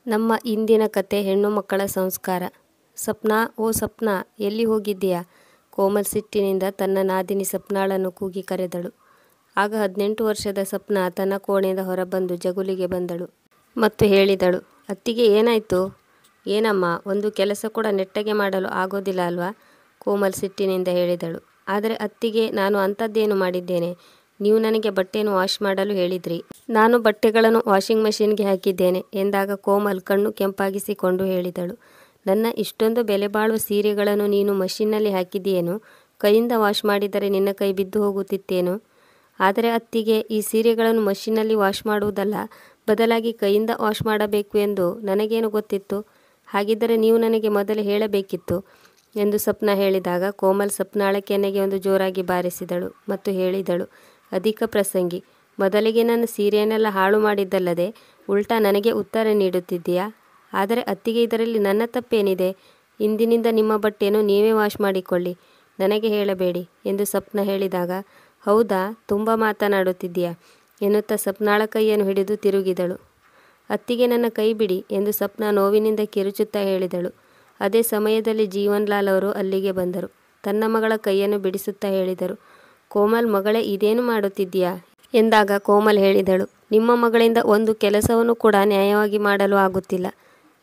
ನಮ್ಮ ಇಂದಿನ ಕತೆ ಹೆಣ್ಣು ಮಕ್ಕಳ ಸಂಸ್ಕಾರ. ಸಪ್ನಾ, ಓ ಸಪ್ನಾ, ಎಲ್ಲಿ ಹೋಗಿದ್ದೀಯಾ? ಕೋಮಲ್ ಸಿಟ್ಟಿನಿಂದ ತನ್ನ ನಾದಿನಿ ಸಪ್ನಾಳನ್ನು ಕೂಗಿ ಕರೆದಳು. ಆಗ 18 ವರ್ಷದ ಸಪ್ನಾ ತನ್ನ ಕೋಣೆಯಿಂದ ಹೊರಬಂದು ಜಗುಲಿಗೆ ಬಂದಳು ಮತ್ತು ಹೇಳಿದಳು, ಅತ್ತಿಗೆ ಏನಾಯಿತು? ಏನಮ್ಮ, ಒಂದು ಕೆಲಸ ಕೂಡ ನೆಟ್ಟಗೆ ಮಾಡಲು ಆಗೋದಿಲ್ಲ ಅಲ್ವಾ? ಕೋಮಲ್ ಸಿಟ್ಟಿನಿಂದ ಹೇಳಿದಳು. ಆದರೆ ಅತ್ತಿಗೆ, ನಾನು ಅಂಥದ್ದೇನು ಮಾಡಿದ್ದೇನೆ? ನೀವು ನನಗೆ ಬಟ್ಟೆಯನ್ನು ವಾಶ್ ಮಾಡಲು ಹೇಳಿದ್ರಿ. ನಾನು ಬಟ್ಟೆಗಳನ್ನು ವಾಷಿಂಗ್ ಮಷೀನ್ಗೆ ಹಾಕಿದ್ದೇನೆ ಎಂದಾಗ ಕೋಮಲ್ ಕಣ್ಣು ಕೆಂಪಾಗಿಸಿಕೊಂಡು ಹೇಳಿದಳು, ನನ್ನ ಇಷ್ಟೊಂದು ಬೆಲೆ ಬಾಳುವ ಸೀರೆಗಳನ್ನು ನೀನು ಮಷೀನ್ನಲ್ಲಿ ಹಾಕಿದೆಯೇನು? ಕೈಯಿಂದ ವಾಶ್ ಮಾಡಿದರೆ ನಿನ್ನ ಕೈ ಬಿದ್ದು ಹೋಗುತ್ತಿತ್ತೇನು? ಆದರೆ ಅತ್ತಿಗೆ, ಈ ಸೀರೆಗಳನ್ನು ಮಷೀನ್ನಲ್ಲಿ ವಾಶ್ ಮಾಡುವುದಲ್ಲ, ಬದಲಾಗಿ ಕೈಯಿಂದ ವಾಶ್ ಮಾಡಬೇಕು ಎಂದು ನನಗೇನು ಗೊತ್ತಿತ್ತು? ಹಾಗಿದ್ದರೆ ನೀವು ನನಗೆ ಮೊದಲೇ ಹೇಳಬೇಕಿತ್ತು ಎಂದು ಸಪ್ನಾ ಹೇಳಿದಾಗ ಕೋಮಲ್ ಸಪ್ನಾಳ ಕೆನ್ನೆಗೆ ಒಂದು ಜೋರಾಗಿ ಬಾರಿಸಿದಳು ಮತ್ತು ಹೇಳಿದಳು, ಅಧಿಕ ಪ್ರಸಂಗಿ, ಮೊದಲಿಗೆ ನನ್ನ ಸೀರೆಯನ್ನೆಲ್ಲ ಹಾಳು ಮಾಡಿದ್ದಲ್ಲದೆ ಉಲ್ಟಾ ನನಗೆ ಉತ್ತರ ನೀಡುತ್ತಿದ್ದೀಯಾ? ಆದರೆ ಅತ್ತಿಗೆ, ಇದರಲ್ಲಿ ನನ್ನ ತಪ್ಪೇನಿದೆ? ಇಂದಿನಿಂದ ನಿಮ್ಮ ಬಟ್ಟೆಯನ್ನು ನೀವೇ ವಾಶ್ ಮಾಡಿಕೊಳ್ಳಿ, ನನಗೆ ಹೇಳಬೇಡಿ ಎಂದು ಸಪ್ನಾ ಹೇಳಿದಾಗ, ಹೌದಾ, ತುಂಬ ಮಾತನಾಡುತ್ತಿದ್ದೀಯಾ ಎನ್ನುತ್ತಾ ಸಪ್ನಾಳ ಕೈಯನ್ನು ಹಿಡಿದು ತಿರುಗಿದಳು. ಅತ್ತಿಗೆ, ನನ್ನ ಕೈ ಬಿಡಿ ಎಂದು ಸಪ್ನಾ ನೋವಿನಿಂದ ಕಿರುಚುತ್ತಾ ಹೇಳಿದಳು. ಅದೇ ಸಮಯದಲ್ಲಿ ಜೀವನ್ ಲಾಲ್ ಅವರು ಅಲ್ಲಿಗೆ ಬಂದರು. ತನ್ನ ಮಗಳ ಕೈಯನ್ನು ಬಿಡಿಸುತ್ತಾ ಹೇಳಿದರು, ಕೋಮಲ್ ಮಗಳೇ, ಇದೇನು ಮಾಡುತ್ತಿದ್ದೀಯಾ ಎಂದಾಗ ಕೋಮಲ್ ಹೇಳಿದಳು, ನಿಮ್ಮ ಮಗಳಿಂದ ಒಂದು ಕೆಲಸವನ್ನು ಕೂಡ ನ್ಯಾಯವಾಗಿ ಮಾಡಲು ಆಗುತ್ತಿಲ್ಲ.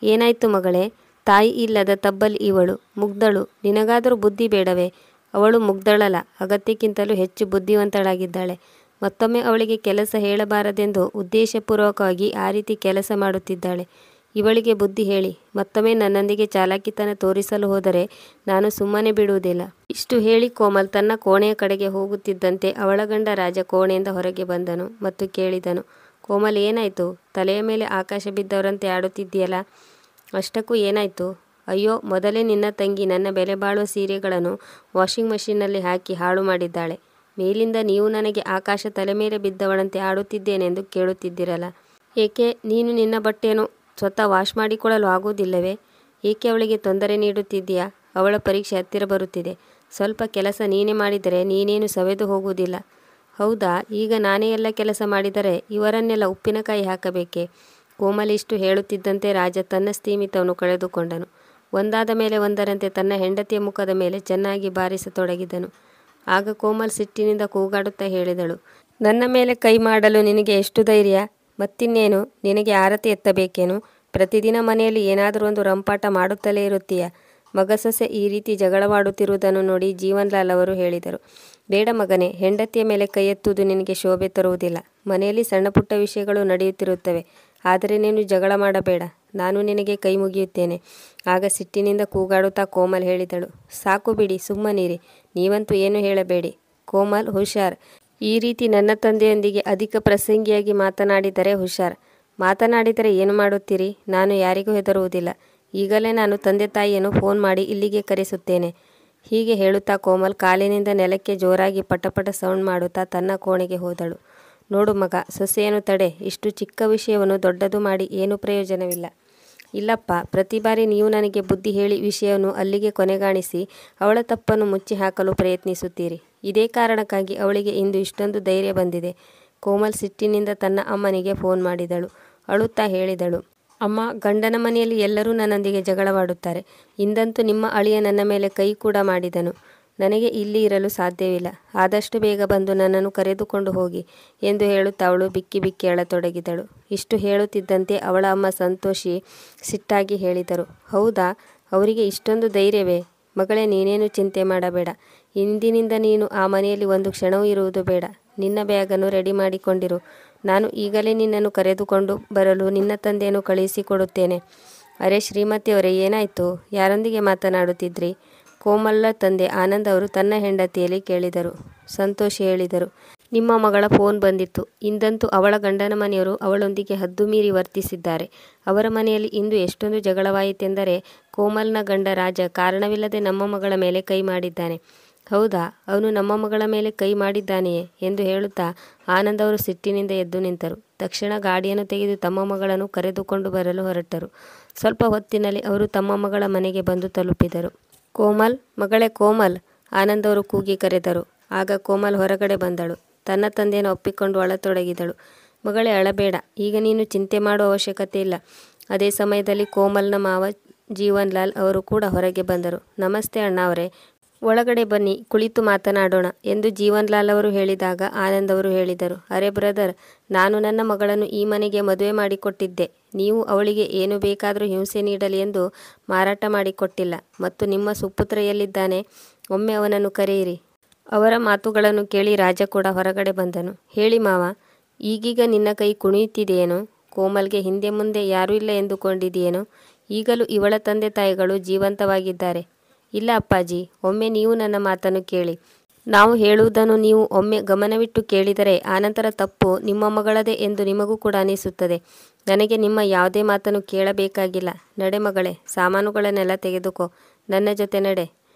ಏನಾಯ್ತು ಮಗಳೇ? ತಾಯಿ ಇಲ್ಲದ ತಬ್ಬಲಿ ಇವಳು, ಮುಗ್ಧಳು, ನಿನಗಾದರೂ ಬುದ್ಧಿ ಬೇಡವೇ? ಅವಳು ಮುಗ್ಧಳಲ್ಲ, ಅಗತ್ಯಕ್ಕಿಂತಲೂ ಹೆಚ್ಚು ಬುದ್ಧಿವಂತಳಾಗಿದ್ದಾಳೆ. ಮತ್ತೊಮ್ಮೆ ಅವಳಿಗೆ ಕೆಲಸ ಹೇಳಬಾರದೆಂದು ಉದ್ದೇಶಪೂರ್ವಕವಾಗಿ ಆ ರೀತಿ ಕೆಲಸ ಮಾಡುತ್ತಿದ್ದಾಳೆ. ಇವಳಿಗೆ ಬುದ್ಧಿ ಹೇಳಿ ಮತ್ತೊಮ್ಮೆ ನನ್ನೊಂದಿಗೆ ಚಾಲಾಕಿತನ ತೋರಿಸಲು ಹೋದರೆ ನಾನು ಸುಮ್ಮನೆ ಬಿಡುವುದಿಲ್ಲ. ಇಷ್ಟು ಹೇಳಿ ಕೋಮಲ್ ತನ್ನ ಕೋಣೆಯ ಕಡೆಗೆ ಹೋಗುತ್ತಿದ್ದಂತೆ ಅವಳ ಗಂಡ ರಾಜ ಕೋಣೆಯಿಂದ ಹೊರಗೆ ಬಂದನು ಮತ್ತು ಕೇಳಿದನು, ಕೋಮಲ್ ಏನಾಯಿತು? ತಲೆಯ ಮೇಲೆ ಆಕಾಶ ಬಿದ್ದವರಂತೆ ಆಡುತ್ತಿದ್ದೀಯಲ್ಲ, ಅಷ್ಟಕ್ಕೂ ಏನಾಯಿತು? ಅಯ್ಯೋ, ಮೊದಲೇ ನಿನ್ನ ತಂಗಿ ನನ್ನ ಬೆಲೆ ಬಾಳುವ ಸೀರೆಗಳನ್ನು ವಾಷಿಂಗ್ ಮಷೀನ್ನಲ್ಲಿ ಹಾಕಿ ಹಾಳು ಮಾಡಿದ್ದಾಳೆ. ಮೇಲಿಂದ ನೀವು ನನಗೆ ಆಕಾಶ ತಲೆ ಮೇಲೆ ಬಿದ್ದವಳಂತೆ ಆಡುತ್ತಿದ್ದೇನೆಂದು ಕೇಳುತ್ತಿದ್ದಿರಲ್ಲ. ಏಕೆ, ನೀನು ನಿನ್ನ ಬಟ್ಟೆಯನ್ನು ಸ್ವತಃ ವಾಶ್ ಮಾಡಿಕೊಳ್ಳಲು ಆಗುವುದಿಲ್ಲವೇ? ಏಕೆ ಅವಳಿಗೆ ತೊಂದರೆ ನೀಡುತ್ತಿದ್ದೀಯಾ? ಅವಳ ಪರೀಕ್ಷೆ ಹತ್ತಿರ ಬರುತ್ತಿದೆ. ಸ್ವಲ್ಪ ಕೆಲಸ ನೀನೇ ಮಾಡಿದರೆ ನೀನೇನು ಸವೆದು ಹೋಗುವುದಿಲ್ಲ. ಹೌದಾ, ಈಗ ನಾನೇ ಎಲ್ಲ ಕೆಲಸ ಮಾಡಿದರೆ ಇವರನ್ನೆಲ್ಲ ಉಪ್ಪಿನಕಾಯಿ ಹಾಕಬೇಕೆ? ಕೋಮಲ್ ಇಷ್ಟು ಹೇಳುತ್ತಿದ್ದಂತೆ ರಾಜ ತನ್ನ ಸ್ಥೀಮಿತವನ್ನು ಕಳೆದುಕೊಂಡನು. ಒಂದಾದ ಮೇಲೆ ಒಂದರಂತೆ ತನ್ನ ಹೆಂಡತಿಯ ಮುಖದ ಮೇಲೆ ಚೆನ್ನಾಗಿ ಬಾರಿಸತೊಡಗಿದನು. ಆಗ ಕೋಮಲ್ ಸಿಟ್ಟಿನಿಂದ ಕೂಗಾಡುತ್ತಾ ಹೇಳಿದಳು, ನನ್ನ ಮೇಲೆ ಕೈ ಮಾಡಲು ನಿನಗೆ ಎಷ್ಟು ಧೈರ್ಯ? ಮತ್ತಿನ್ನೇನು, ನಿನಗೆ ಆರತಿ ಎತ್ತಬೇಕೇನು? ಪ್ರತಿದಿನ ಮನೆಯಲ್ಲಿ ಏನಾದರೂ ಒಂದು ರಂಪಾಟ ಮಾಡುತ್ತಲೇ ಇರುತ್ತೀಯ. ಮಗ ಸೊಸೆ ಈ ರೀತಿ ಜಗಳವಾಡುತ್ತಿರುವುದನ್ನು ನೋಡಿ ಜೀವನ್ ಲಾಲ್ ಅವರು ಹೇಳಿದರು, ಬೇಡ ಮಗನೇ, ಹೆಂಡತಿಯ ಮೇಲೆ ಕೈ ಎತ್ತುವುದು ನಿನಗೆ ಶೋಭೆ ತರುವುದಿಲ್ಲ. ಮನೆಯಲ್ಲಿ ಸಣ್ಣ ಪುಟ್ಟ ವಿಷಯಗಳು ನಡೆಯುತ್ತಿರುತ್ತವೆ, ಆದರೆ ನೀನು ಜಗಳ ಮಾಡಬೇಡ, ನಾನು ನಿನಗೆ ಕೈ ಮುಗಿಯುತ್ತೇನೆ. ಆಗ ಸಿಟ್ಟಿನಿಂದ ಕೂಗಾಡುತ್ತಾ ಕೋಮಲ್ ಹೇಳಿದಳು, ಸಾಕು ಬಿಡಿ, ಸುಮ್ಮನಿರಿ, ನೀವಂತೂ ಏನು ಹೇಳಬೇಡಿ. ಕೋಮಲ್, ಹುಷಾರ್, ಈ ರೀತಿ ನನ್ನ ತಂದೆಯೊಂದಿಗೆ ಅಧಿಕ ಪ್ರಸಂಗಿಯಾಗಿ ಮಾತನಾಡಿದರೆ ಹುಷಾರ್. ಮಾತನಾಡಿದರೆ ಏನು ಮಾಡುತ್ತೀರಿ? ನಾನು ಯಾರಿಗೂ ಹೆದರುವುದಿಲ್ಲ. ಈಗಲೇ ನಾನು ತಂದೆ ತಾಯಿಯನ್ನು ಫೋನ್ ಮಾಡಿ ಇಲ್ಲಿಗೆ ಕರೆಸುತ್ತೇನೆ. ಹೀಗೆ ಹೇಳುತ್ತಾ ಕೋಮಲ್ ಕಾಲಿನಿಂದ ನೆಲಕ್ಕೆ ಜೋರಾಗಿ ಪಟಪಟ ಸೌಂಡ್ ಮಾಡುತ್ತಾ ತನ್ನ ಕೋಣೆಗೆ ಹೋದಳು. ನೋಡು ಮಗ, ಸೊಸೆಯನ್ನು ತಡೆ, ಇಷ್ಟು ಚಿಕ್ಕ ವಿಷಯವನ್ನು ದೊಡ್ಡದು ಮಾಡಿ ಏನು ಪ್ರಯೋಜನವಿಲ್ಲ. ಇಲ್ಲಪ್ಪ, ಪ್ರತಿ ಬಾರಿ ನೀವು ನನಗೆ ಬುದ್ಧಿ ಹೇಳಿ ವಿಷಯವನ್ನು ಅಲ್ಲಿಗೆ ಕೊನೆಗಾಣಿಸಿ ಅವಳ ತಪ್ಪನ್ನು ಮುಚ್ಚಿ ಹಾಕಲು ಪ್ರಯತ್ನಿಸುತ್ತೀರಿ. ಇದೇ ಕಾರಣಕ್ಕಾಗಿ ಅವಳಿಗೆ ಇಂದು ಇಷ್ಟೊಂದು ಧೈರ್ಯ ಬಂದಿದೆ. ಕೋಮಲ್ ಸಿಟ್ಟಿನಿಂದ ತನ್ನ ಅಮ್ಮನಿಗೆ ಫೋನ್ ಮಾಡಿದಳು. ಅಳುತ್ತಾ ಹೇಳಿದಳು, ಅಮ್ಮ, ಗಂಡನ ಮನೆಯಲ್ಲಿ ಎಲ್ಲರೂ ನನ್ನೊಂದಿಗೆ ಜಗಳವಾಡುತ್ತಾರೆ. ಇಂದಂತೂ ನಿಮ್ಮ ಅಳಿಯ ನನ್ನ ಮೇಲೆ ಕೈ ಕೂಡ ಮಾಡಿದನು. ನನಗೆ ಇಲ್ಲಿ ಇರಲು ಸಾಧ್ಯವಿಲ್ಲ. ಆದಷ್ಟು ಬೇಗ ಬಂದು ನನ್ನನ್ನು ಕರೆದುಕೊಂಡು ಹೋಗಿ ಎಂದು ಹೇಳುತ್ತಾ ಅವಳು ಬಿಕ್ಕಿ ಬಿಕ್ಕಿ ಅಳತೊಡಗಿದಳು. ಇಷ್ಟು ಹೇಳುತ್ತಿದ್ದಂತೆ ಅವಳ ಅಮ್ಮ ಸಂತೋಷಿ ಸಿಟ್ಟಾಗಿ ಹೇಳಿದರು, ಹೌದಾ, ಅವರಿಗೆ ಇಷ್ಟೊಂದು ಧೈರ್ಯವೇ? ಮಗಳೇ, ನೀನೇನು ಚಿಂತೆ ಮಾಡಬೇಡ. ಇಂದಿನಿಂದ ನೀನು ಆ ಮನೆಯಲ್ಲಿ ಒಂದು ಕ್ಷಣವೂ ಇರುವುದು ಬೇಡ. ನಿನ್ನ ಬ್ಯಾಗನ್ನು ರೆಡಿ ಮಾಡಿಕೊಂಡಿರು. ನಾನು ಈಗಲೇ ನಿನ್ನನ್ನು ಕರೆದುಕೊಂಡು ಬರಲು ನಿನ್ನ ತಂದೆಯನ್ನು ಕಳುಹಿಸಿಕೊಡುತ್ತೇನೆ. ಅರೆ ಶ್ರೀಮತಿಯವರೇ, ಏನಾಯಿತು? ಯಾರೊಂದಿಗೆ ಮಾತನಾಡುತ್ತಿದ್ರಿ? ಕೋಮಲ್ಳ ತಂದೆ ಆನಂದ್ ಅವರು ತನ್ನ ಹೆಂಡತಿಯಲ್ಲಿ ಕೇಳಿದರು. ಸಂತೋಷ್ ಹೇಳಿದರು, ನಿಮ್ಮ ಮಗಳ ಫೋನ್ ಬಂದಿತ್ತು. ಇಂದಂತೂ ಅವಳ ಗಂಡನ ಮನೆಯವರು ಅವಳೊಂದಿಗೆ ಹದ್ದು ಮೀರಿ ವರ್ತಿಸಿದ್ದಾರೆ. ಅವರ ಮನೆಯಲ್ಲಿ ಇಂದು ಎಷ್ಟೊಂದು ಜಗಳವಾಯಿತೆಂದರೆ ಕೋಮಲ್ನ ಗಂಡ ರಾಜ ಕಾರಣವಿಲ್ಲದೆ ನಮ್ಮ ಮಗಳ ಮೇಲೆ ಕೈ ಮಾಡಿದ್ದಾನೆ. ಹೌದಾ, ಅವನು ನಮ್ಮ ಮಗಳ ಮೇಲೆ ಕೈ ಮಾಡಿದ್ದಾನೆಯೇ ಎಂದು ಹೇಳುತ್ತಾ ಆನಂದ್ ಅವರು ಸಿಟ್ಟಿನಿಂದ ಎದ್ದು ನಿಂತರು. ತಕ್ಷಣ ಗಾಡಿಯನ್ನು ತೆಗೆದು ತಮ್ಮ ಮಗಳನ್ನು ಕರೆದುಕೊಂಡು ಬರಲು ಹೊರಟರು. ಸ್ವಲ್ಪ ಹೊತ್ತಿನಲ್ಲಿ ಅವರು ತಮ್ಮ ಮಗಳ ಮನೆಗೆ ಬಂದು ತಲುಪಿದರು. ಕೋಮಲ್, ಮಗಳೇ ಕೋಮಲ್, ಆನಂದ್ ಅವರು ಕೂಗಿ ಕರೆದರು. ಆಗ ಕೋಮಲ್ ಹೊರಗಡೆ ಬಂದಳು. ತನ್ನ ತಂದೆಯನ್ನು ಒಪ್ಪಿಕೊಂಡು ಅಳತೊಡಗಿದಳು. ಮಗಳೇ, ಅಳಬೇಡ, ಈಗ ನೀನು ಚಿಂತೆ ಮಾಡುವ ಅವಶ್ಯಕತೆ ಇಲ್ಲ. ಅದೇ ಸಮಯದಲ್ಲಿ ಕೋಮಲ್ನ ಮಾವ ಜೀವನ್ ಲಾಲ್ ಅವರು ಕೂಡ ಹೊರಗೆ ಬಂದರು. ನಮಸ್ತೆ ಅಣ್ಣ ಅವರೇ, ಒಳಗಡೆ ಬನ್ನಿ, ಕುಳಿತು ಮಾತನಾಡೋಣ ಎಂದು ಜೀವನ್ ಲಾಲ್ ಅವರು ಹೇಳಿದಾಗ ಆನಂದ್ ಅವರು ಹೇಳಿದರು, ಅರೆ ಬ್ರದರ್, ನಾನು ನನ್ನ ಮಗಳನ್ನು ಈ ಮನೆಗೆ ಮದುವೆ ಮಾಡಿಕೊಟ್ಟಿದ್ದೆ. ನೀವು ಅವಳಿಗೆ ಏನು ಬೇಕಾದರೂ ಹಿಂಸೆ ನೀಡಲಿ ಎಂದು ಮಾರಾಟ ಮಾಡಿಕೊಟ್ಟಿಲ್ಲ. ಮತ್ತು ನಿಮ್ಮ ಸುಪುತ್ರ ಎಲ್ಲಿದ್ದಾನೆ? ಒಮ್ಮೆ ಅವನನ್ನು ಕರೆಯಿರಿ. ಅವರ ಮಾತುಗಳನ್ನು ಕೇಳಿ ರಾಜ ಕೂಡ ಹೊರಗಡೆ ಬಂದನು. ಹೇಳಿ ಮಾವ, ಈಗೀಗ ನಿನ್ನ ಕೈ ಕುಣಿಯುತ್ತಿದೆಯೇನು? ಕೋಮಲ್ಗೆ ಹಿಂದೆ ಮುಂದೆ ಯಾರೂ ಇಲ್ಲ ಎಂದುಕೊಂಡಿದೆಯೇನು? ಈಗಲೂ ಇವಳ ತಂದೆ ತಾಯಿಗಳು ಜೀವಂತವಾಗಿದ್ದಾರೆ. ಇಲ್ಲ ಅಪ್ಪಾಜಿ, ಒಮ್ಮೆ ನೀವು ನನ್ನ ಮಾತನ್ನು ಕೇಳಿ. ನಾವು ಹೇಳುವುದನ್ನು ನೀವು ಒಮ್ಮೆ ಗಮನವಿಟ್ಟು ಕೇಳಿದರೆ ಆನಂತರ ತಪ್ಪು ನಿಮ್ಮ ಮಗಳದೇ ಎಂದು ನಿಮಗೂ ಕೂಡ ಅನಿಸುತ್ತದೆ. ನನಗೆ ನಿಮ್ಮ ಯಾವುದೇ ಮಾತನ್ನು ಕೇಳಬೇಕಾಗಿಲ್ಲ. ನಡೆ ಮಗಳೇ, ಸಾಮಾನುಗಳನ್ನೆಲ್ಲ ತೆಗೆದುಕೋ, ನನ್ನ ಜೊತೆ ನಡೆ.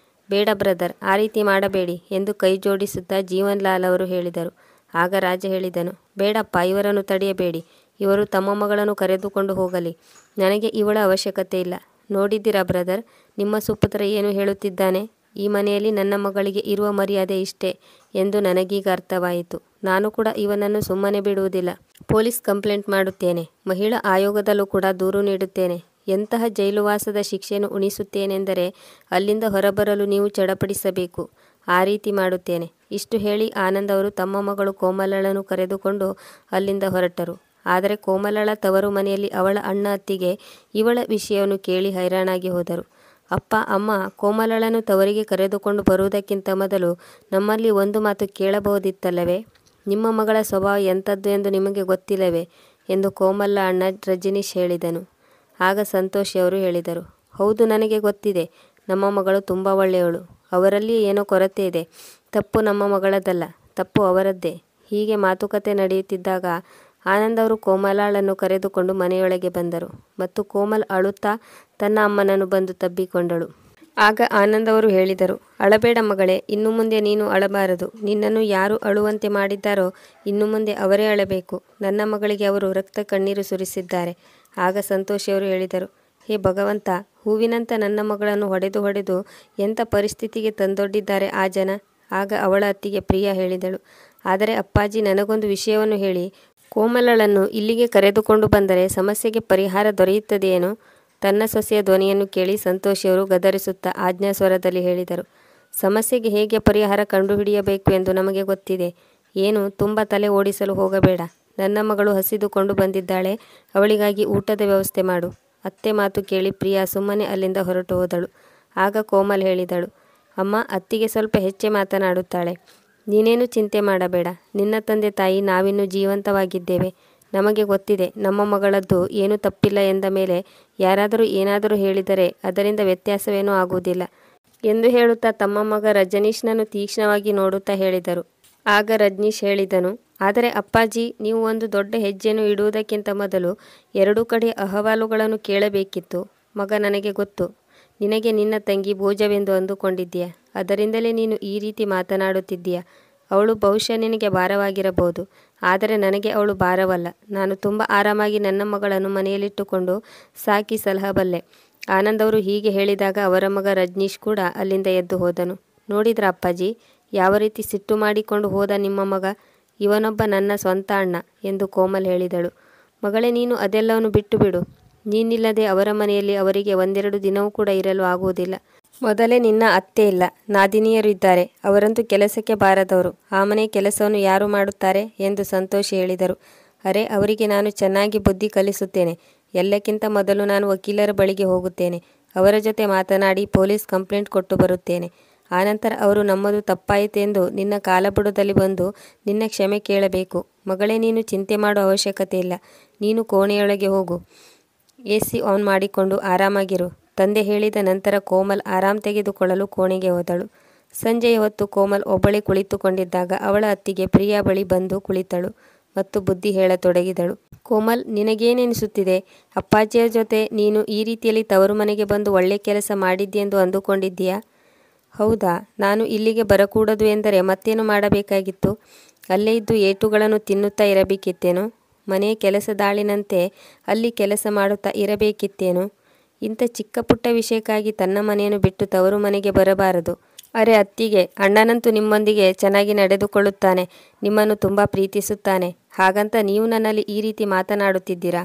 ಬೇಡ ಬ್ರದರ್, ಆ ರೀತಿ ಮಾಡಬೇಡಿ ಎಂದು ಕೈ ಜೋಡಿಸುತ್ತಾ ಜೀವನ್ ಲಾಲ್ ಅವರು ಹೇಳಿದರು. ಆಗ ರಾಜ ಹೇಳಿದನು, ಬೇಡಪ್ಪ, ಇವರನ್ನು ತಡೆಯಬೇಡಿ. ಇವರು ತಮ್ಮ ಮಗಳನ್ನು ಕರೆದುಕೊಂಡು ಹೋಗಲಿ. ನನಗೆ ಇವಳ ಅವಶ್ಯಕತೆ ಇಲ್ಲ. ನೋಡಿದ್ದೀರಾ ಬ್ರದರ್, ನಿಮ್ಮ ಸುಪುತ್ರ ಏನು ಹೇಳುತ್ತಿದ್ದಾನೆ? ಈ ಮನೆಯಲ್ಲಿ ನನ್ನ ಮಗಳಿಗೆ ಇರುವ ಮರ್ಯಾದೆ ಇಷ್ಟೇ ಎಂದು ನನಗೀಗ ಅರ್ಥವಾಯಿತು. ನಾನು ಕೂಡ ಇವನನ್ನು ಸುಮ್ಮನೆ ಬಿಡುವುದಿಲ್ಲ. ಪೊಲೀಸ್ ಕಂಪ್ಲೇಂಟ್ ಮಾಡುತ್ತೇನೆ. ಮಹಿಳಾ ಆಯೋಗದಲ್ಲೂ ಕೂಡ ದೂರು ನೀಡುತ್ತೇನೆ. ಎಂತಹ ಜೈಲುವಾಸದ ಶಿಕ್ಷೆಯನ್ನು ಉಣಿಸುತ್ತೇನೆಂದರೆ ಅಲ್ಲಿಂದ ಹೊರಬರಲು ನೀವು ಚಡಪಡಿಸಬೇಕು. ಆ ರೀತಿ ಮಾಡುತ್ತೇನೆ. ಇಷ್ಟು ಹೇಳಿ ಆನಂದ್ ಅವರು ತಮ್ಮ ಮಗಳು ಕೋಮಲಳನ್ನು ಕರೆದುಕೊಂಡು ಅಲ್ಲಿಂದ ಹೊರಟರು. ಆದರೆ ಕೋಮಲಳ ತವರು ಮನೆಯಲ್ಲಿ ಅವಳ ಅಣ್ಣ ಅತ್ತಿಗೆ ಇವಳ ವಿಷಯವನ್ನು ಕೇಳಿ ಹೈರಾಣಾಗಿ ಹೋದರು. ಅಪ್ಪ ಅಮ್ಮ, ಕೋಮಲಳನ್ನು ತವರಿಗೆ ಕರೆದುಕೊಂಡು ಬರುವುದಕ್ಕಿಂತ ಮೊದಲು ನಮ್ಮಲ್ಲಿ ಒಂದು ಮಾತು ಕೇಳಬಹುದಿತ್ತಲ್ಲವೇ? ನಿಮ್ಮ ಮಗಳ ಸ್ವಭಾವ ಎಂಥದ್ದು ಎಂದು ನಿಮಗೆ ಗೊತ್ತಿಲ್ಲವೇ ಎಂದು ಕೋಮಲ ಅಣ್ಣ ರಜನೀಶ್ ಹೇಳಿದನು. ಆಗ ಸಂತೋಷ್ ಅವರು ಹೇಳಿದರು, ಹೌದು, ನನಗೆ ಗೊತ್ತಿದೆ. ನಮ್ಮ ಮಗಳು ತುಂಬ ಒಳ್ಳೆಯವಳು. ಅವರಲ್ಲಿ ಏನೋ ಕೊರತೆ ಇದೆ. ತಪ್ಪು ನಮ್ಮ ಮಗಳದಲ್ಲ, ತಪ್ಪು ಅವರದ್ದೇ. ಹೀಗೆ ಮಾತುಕತೆ ನಡೆಯುತ್ತಿದ್ದಾಗ ಆನಂದ್ ಅವರು ಕೋಮಲಳನ್ನು ಕರೆದುಕೊಂಡು ಮನೆಯೊಳಗೆ ಬಂದರು ಮತ್ತು ಕೋಮಲ್ ಅಳುತ್ತಾ ತನ್ನ ಅಮ್ಮನನ್ನು ಬಂದು ತಬ್ಬಿಕೊಂಡಳು. ಆಗ ಆನಂದ್ ಅವರು ಹೇಳಿದರು, ಅಳಬೇಡ ಮಗಳೇ, ಇನ್ನು ಮುಂದೆ ನೀನು ಅಳಬಾರದು. ನಿನ್ನನ್ನು ಯಾರು ಅಳುವಂತೆ ಮಾಡಿದ್ದಾರೋ ಇನ್ನು ಮುಂದೆ ಅವರೇ ಅಳಬೇಕು. ನನ್ನ ಮಗಳಿಗೆ ಅವರು ರಕ್ತ ಕಣ್ಣೀರು ಸುರಿಸಿದ್ದಾರೆ. ಆಗ ಸಂತೋಷ್ ಅವರು ಹೇಳಿದರು, ಹೇ ಭಗವಂತ, ಹೂವಿನಂಥ ನನ್ನ ಮಗಳನ್ನು ಹೊಡೆದು ಎಂಥ ಪರಿಸ್ಥಿತಿಗೆ ತಂದೊಡ್ಡಿದ್ದಾರೆ ಆ ಜನ. ಆಗ ಅವಳ ಅತ್ತಿಗೆ ಪ್ರಿಯಾ ಹೇಳಿದಳು, ಆದರೆ ಅಪ್ಪಾಜಿ, ನನಗೊಂದು ವಿಷಯವನ್ನು ಹೇಳಿ. ಕೋಮಲಳನ್ನು ಇಲ್ಲಿಗೆ ಕರೆದುಕೊಂಡು ಬಂದರೆ ಸಮಸ್ಯೆಗೆ ಪರಿಹಾರ ದೊರೆಯುತ್ತದೆಯೇನು? ತನ್ನ ಸೊಸೆಯ ಧ್ವನಿಯನ್ನು ಕೇಳಿ ಸಂತೋಷ್ ಅವರು ಗದರಿಸುತ್ತಾ ಆಜ್ಞಾ ಸ್ವರದಲ್ಲಿ ಹೇಳಿದರು, ಸಮಸ್ಯೆಗೆ ಹೇಗೆ ಪರಿಹಾರ ಕಂಡುಹಿಡಿಯಬೇಕು ಎಂದು ನಮಗೆ ಗೊತ್ತಿದೆ. ಏನು ತುಂಬ ತಲೆ ಓಡಿಸಲು ಹೋಗಬೇಡ. ನನ್ನ ಮಗಳು ಹಸಿದುಕೊಂಡು ಬಂದಿದ್ದಾಳೆ, ಅವಳಿಗಾಗಿ ಊಟದ ವ್ಯವಸ್ಥೆ ಮಾಡು. ಅತ್ತೆ ಮಾತು ಕೇಳಿ ಪ್ರಿಯಾ ಸುಮ್ಮನೆ ಅಲ್ಲಿಂದ ಹೊರಟು ಹೋದಳು. ಆಗ ಕೋಮಲ್ ಹೇಳಿದಳು, ಅಮ್ಮ, ಅತ್ತಿಗೆ ಸ್ವಲ್ಪ ಹೆಚ್ಚೆ ಮಾತನಾಡುತ್ತಾಳೆ. ನೀನೇನು ಚಿಂತೆ ಮಾಡಬೇಡ. ನಿನ್ನ ತಂದೆ ತಾಯಿ ನಾವಿನ್ನೂ ಜೀವಂತವಾಗಿದ್ದೇವೆ. ನಮಗೆ ಗೊತ್ತಿದೆ ನಮ್ಮ ಮಗಳದ್ದು ಏನೂ ತಪ್ಪಿಲ್ಲ ಎಂದ ಮೇಲೆ ಯಾರಾದರೂ ಏನಾದರೂ ಹೇಳಿದರೆ ಅದರಿಂದ ವ್ಯತ್ಯಾಸವೇನೂ ಆಗುವುದಿಲ್ಲ ಎಂದು ಹೇಳುತ್ತಾ ತಮ್ಮ ಮಗ ರಜನೀಶ್ನನ್ನು ತೀಕ್ಷ್ಣವಾಗಿ ನೋಡುತ್ತಾ ಹೇಳಿದರು. ಆಗ ರಜನೀಶ್ ಹೇಳಿದನು, ಆದರೆ ಅಪ್ಪಾಜಿ, ನೀವು ಒಂದು ದೊಡ್ಡ ಹೆಜ್ಜೆಯನ್ನು ಇಡುವುದಕ್ಕಿಂತ ಮೊದಲು ಎರಡೂ ಕಡೆ ಅಹವಾಲುಗಳನ್ನು ಕೇಳಬೇಕಿತ್ತು. ಮಗ, ನನಗೆ ಗೊತ್ತು, ನಿನಗೆ ನಿನ್ನ ತಂಗಿ ಬೋಜವೆಂದು ಅಂದುಕೊಂಡಿದ್ದೀಯ. ಅದರಿಂದಲೇ ನೀನು ಈ ರೀತಿ ಮಾತನಾಡುತ್ತಿದ್ದೀಯ. ಅವಳು ಬಹುಶಃ ನಿನಗೆ ಭಾರವಾಗಿರಬಹುದು, ಆದರೆ ನನಗೆ ಅವಳು ಭಾರವಲ್ಲ. ನಾನು ತುಂಬ ಆರಾಮಾಗಿ ನನ್ನ ಮಗಳನ್ನು ಮನೆಯಲ್ಲಿಟ್ಟುಕೊಂಡು ಸಾಕಿ ಸಲಹಬಲ್ಲೆ. ಆನಂದ್ ಅವರು ಹೀಗೆ ಹೇಳಿದಾಗ ಅವರ ಮಗ ರಜನೀಶ್ ಕೂಡ ಅಲ್ಲಿಂದ ಎದ್ದು ಹೋದನು. ನೋಡಿದ್ರ ಅಪ್ಪಾಜಿ, ಯಾವ ರೀತಿ ಸಿಟ್ಟು ಮಾಡಿಕೊಂಡು ಹೋದ ನಿಮ್ಮ ಮಗ? ಇವನೊಬ್ಬ ನನ್ನ ಸ್ವಂತ ಅಣ್ಣ ಎಂದು ಕೋಮಲ್ ಹೇಳಿದಳು. ಮಗಳೇ, ನೀನು ಅದೆಲ್ಲವನ್ನು ಬಿಟ್ಟು ಬಿಡು. ನೀನಿಲ್ಲದೆ ಅವರ ಮನೆಯಲ್ಲಿ ಅವರಿಗೆ ಒಂದೆರಡು ದಿನವೂ ಕೂಡ ಇರಲು ಆಗುವುದಿಲ್ಲ. ಮೊದಲೇ ನಿನ್ನ ಅತ್ತೆ ಇಲ್ಲ, ನಾದಿನಿಯರು ಇದ್ದಾರೆ. ಅವರಂತೂ ಕೆಲಸಕ್ಕೆ ಬಾರದವರು. ಆ ಮನೆ ಕೆಲಸವನ್ನು ಯಾರು ಮಾಡುತ್ತಾರೆ ಎಂದು ಸಂತೋಷ್ ಹೇಳಿದರು. ಅರೆ, ಅವರಿಗೆ ನಾನು ಚೆನ್ನಾಗಿ ಬುದ್ಧಿ ಕಲಿಸುತ್ತೇನೆ. ಎಲ್ಲಕ್ಕಿಂತ ಮೊದಲು ನಾನು ವಕೀಲರ ಬಳಿಗೆ ಹೋಗುತ್ತೇನೆ. ಅವರ ಜೊತೆ ಮಾತನಾಡಿ ಪೊಲೀಸ್ ಕಂಪ್ಲೇಂಟ್ ಕೊಟ್ಟು ಬರುತ್ತೇನೆ. ಆನಂತರ ಅವರು ನಮ್ಮದು ತಪ್ಪಾಯಿತೆಂದು ನಿನ್ನ ಕಾಲಬುಡದಲ್ಲಿ ಬಂದು ನಿನ್ನ ಕ್ಷಮೆ ಕೇಳಬೇಕು. ಮಗಳೇ, ನೀನು ಚಿಂತೆ ಮಾಡುವ ಅವಶ್ಯಕತೆ ಇಲ್ಲ. ನೀನು ಕೋಣೆಯೊಳಗೆ ಹೋಗು, AC ಆನ್ ಮಾಡಿಕೊಂಡು ಆರಾಮಾಗಿರು. ತಂದೆ ಹೇಳಿದ ನಂತರ ಕೋಮಲ್ ಆರಾಮ್ ತೆಗೆದುಕೊಳ್ಳಲು ಕೋಣೆಗೆ ಹೋದಳು. ಸಂಜೆಯ ಹೊತ್ತು ಕೋಮಲ್ ಒಬ್ಬಳೇ ಕುಳಿತುಕೊಂಡಿದ್ದಾಗ ಅವಳ ಅತ್ತಿಗೆ ಪ್ರಿಯಾ ಬಳಿ ಬಂದು ಕುಳಿತಳು ಮತ್ತು ಬುದ್ಧಿ ಹೇಳತೊಡಗಿದಳು. ಕೋಮಲ್, ನಿನಗೇನೆನಿಸುತ್ತಿದೆ? ಅಪ್ಪಾಜಿಯ ಜೊತೆ ನೀನು ಈ ರೀತಿಯಲ್ಲಿ ತವರು ಮನೆಗೆ ಬಂದು ಒಳ್ಳೆ ಕೆಲಸ ಮಾಡಿದ್ದೀಯೆಂದು ಅಂದುಕೊಂಡಿದ್ದೀಯಾ? ಹೌದಾ? ನಾನು ಇಲ್ಲಿಗೆ ಬರಕೂಡದು ಎಂದರೆ ಮತ್ತೇನು ಮಾಡಬೇಕಾಗಿತ್ತು? ಅಲ್ಲೇ ಇದ್ದು ಏಟುಗಳನ್ನು ತಿನ್ನುತ್ತಾ ಇರಬೇಕಿತ್ತೇನು? ಮನೆಯ ಕೆಲಸದಾಳಿನಂತೆ ಅಲ್ಲಿ ಕೆಲಸ ಮಾಡುತ್ತಾ ಇರಬೇಕಿತ್ತೇನು? ಇಂಥ ಚಿಕ್ಕ ಪುಟ್ಟ ವಿಷಯಕ್ಕಾಗಿ ತನ್ನ ಮನೆಯನ್ನು ಬಿಟ್ಟು ತವರು ಮನೆಗೆ ಬರಬಾರದು. ಅರೆ ಅತ್ತಿಗೆ, ಅಣ್ಣನಂತೂ ನಿಮ್ಮೊಂದಿಗೆ ಚೆನ್ನಾಗಿ ನಡೆದುಕೊಳ್ಳುತ್ತಾನೆ, ನಿಮ್ಮನ್ನು ತುಂಬ ಪ್ರೀತಿಸುತ್ತಾನೆ. ಹಾಗಂತ ನೀವು ನನ್ನಲ್ಲಿ ಈ ರೀತಿ ಮಾತನಾಡುತ್ತಿದ್ದೀರಾ?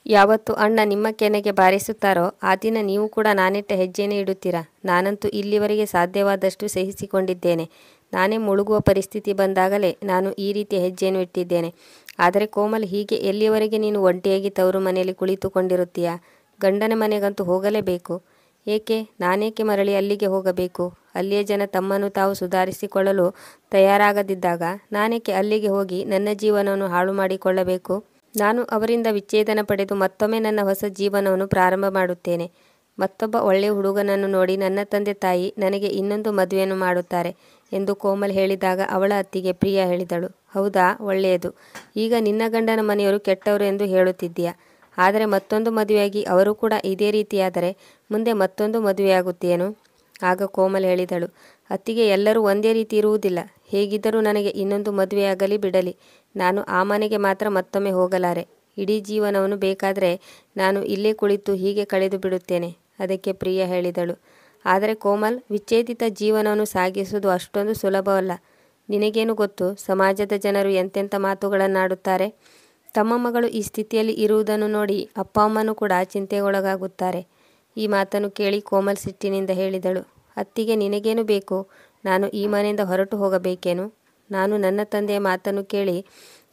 ಯಾವತ್ತು ಅಣ್ಣ ನಿಮ್ಮ ಕೆನೆಗೆ ಬಾರಿಸುತ್ತಾರೋ ಆ ದಿನ ನೀವು ಕೂಡ ನಾನಿಟ್ಟ ಹೆಜ್ಜೆನೇ ಇಡುತ್ತೀರಾ. ನಾನಂತೂ ಇಲ್ಲಿವರೆಗೆ ಸಾಧ್ಯವಾದಷ್ಟು ಸಹಿಸಿಕೊಂಡಿದ್ದೇನೆ. ನಾನೇ ಮುಳುಗುವ ಪರಿಸ್ಥಿತಿ ಬಂದಾಗಲೇ ನಾನು ಈ ರೀತಿಯ ಹೆಜ್ಜೆಯನ್ನು ಇಟ್ಟಿದ್ದೇನೆ. ಆದರೆ ಕೋಮಲ್, ಹೀಗೆ ಎಲ್ಲಿಯವರೆಗೆ ನೀನು ಒಂಟಿಯಾಗಿ ತವರು ಮನೆಯಲ್ಲಿ ಕುಳಿತುಕೊಂಡಿರುತ್ತೀಯಾ? ಗಂಡನ ಮನೆಗಂತೂ ಹೋಗಲೇಬೇಕು. ಏಕೆ? ನಾನೇಕೆ ಮರಳಿ ಅಲ್ಲಿಗೆ ಹೋಗಬೇಕು? ಅಲ್ಲಿಯ ಜನ ತಮ್ಮನ್ನು ತಾವು ಸುಧಾರಿಸಿಕೊಳ್ಳಲು ತಯಾರಾಗದಿದ್ದಾಗ ನಾನೇಕೆ ಅಲ್ಲಿಗೆ ಹೋಗಿ ನನ್ನ ಜೀವನವನ್ನು ಹಾಳು ಮಾಡಿಕೊಳ್ಳಬೇಕು? ನಾನು ಅವರಿಂದ ವಿಚ್ಛೇದನ ಪಡೆದು ಮತ್ತೊಮ್ಮೆ ನನ್ನ ಹೊಸ ಜೀವನವನ್ನು ಪ್ರಾರಂಭ ಮಾಡುತ್ತೇನೆ. ಮತ್ತೊಬ್ಬ ಒಳ್ಳೆಯ ಹುಡುಗನನ್ನು ನೋಡಿ ನನ್ನ ತಂದೆ ತಾಯಿ ನನಗೆ ಇನ್ನೊಂದು ಮದುವೆಯನ್ನು ಮಾಡುತ್ತಾರೆ ಎಂದು ಕೋಮಲ್ ಹೇಳಿದಾಗ ಅವಳ ಅತ್ತಿಗೆ ಪ್ರಿಯಾ ಹೇಳಿದಳು. ಹೌದಾ, ಒಳ್ಳೆಯದು. ಈಗ ನಿನ್ನ ಗಂಡನ ಮನೆಯವರು ಕೆಟ್ಟವರು ಎಂದು ಹೇಳುತ್ತಿದ್ದೀಯಾ? ಆದರೆ ಮತ್ತೊಂದು ಮದುವೆಯಾಗಿ ಅವರು ಕೂಡ ಇದೇ ರೀತಿಯಾದರೆ ಮುಂದೆ ಮತ್ತೊಂದು ಮದುವೆಯಾಗುತ್ತೇನು? ಆಗ ಕೋಮಲ್ ಹೇಳಿದಳು, ಅತ್ತಿಗೆ, ಎಲ್ಲರೂ ಒಂದೇ ರೀತಿ ಇರುವುದಿಲ್ಲ. ಹೇಗಿದ್ದರೂ ನನಗೆ ಇನ್ನೊಂದು ಮದುವೆಯಾಗಲಿ ಬಿಡಲಿ, ನಾನು ಆ ಮನೆಗೆ ಮಾತ್ರ ಮತ್ತೊಮ್ಮೆ ಹೋಗಲಾರೆ. ಇಡೀ ಜೀವನವನ್ನು ಬೇಕಾದರೆ ನಾನು ಇಲ್ಲೇ ಕುಳಿತು ಹೀಗೆ ಕಳೆದು ಬಿಡುತ್ತೇನೆ. ಅದಕ್ಕೆ ಪ್ರಿಯಾ ಹೇಳಿದಳು, ಆದರೆ ಕೋಮಲ್, ವಿಚ್ಛೇದಿತ ಜೀವನವನ್ನು ಸಾಗಿಸುವುದು ಅಷ್ಟೊಂದು ಸುಲಭವಲ್ಲ. ನಿನಗೇನು ಗೊತ್ತು ಸಮಾಜದ ಜನರು ಎಂತೆಂಥ ಮಾತುಗಳನ್ನಾಡುತ್ತಾರೆ. ತಮ್ಮ ಮಗಳು ಈ ಸ್ಥಿತಿಯಲ್ಲಿ ಇರುವುದನ್ನು ನೋಡಿ ಅಪ್ಪ ಅಮ್ಮನೂ ಕೂಡ ಚಿಂತೆಗೊಳಗಾಗುತ್ತಾರೆ. ಈ ಮಾತನ್ನು ಕೇಳಿ ಕೋಮಲ್ ಸಿಟ್ಟಿನಿಂದ ಹೇಳಿದಳು, ಅತ್ತಿಗೆ, ನಿನಗೇನು ಬೇಕು? ನಾನು ಈ ಮನೆಯಿಂದ ಹೊರಟು ಹೋಗಬೇಕೇನು? ನಾನು ನನ್ನ ತಂದೆಯ ಮಾತನ್ನು ಕೇಳಿ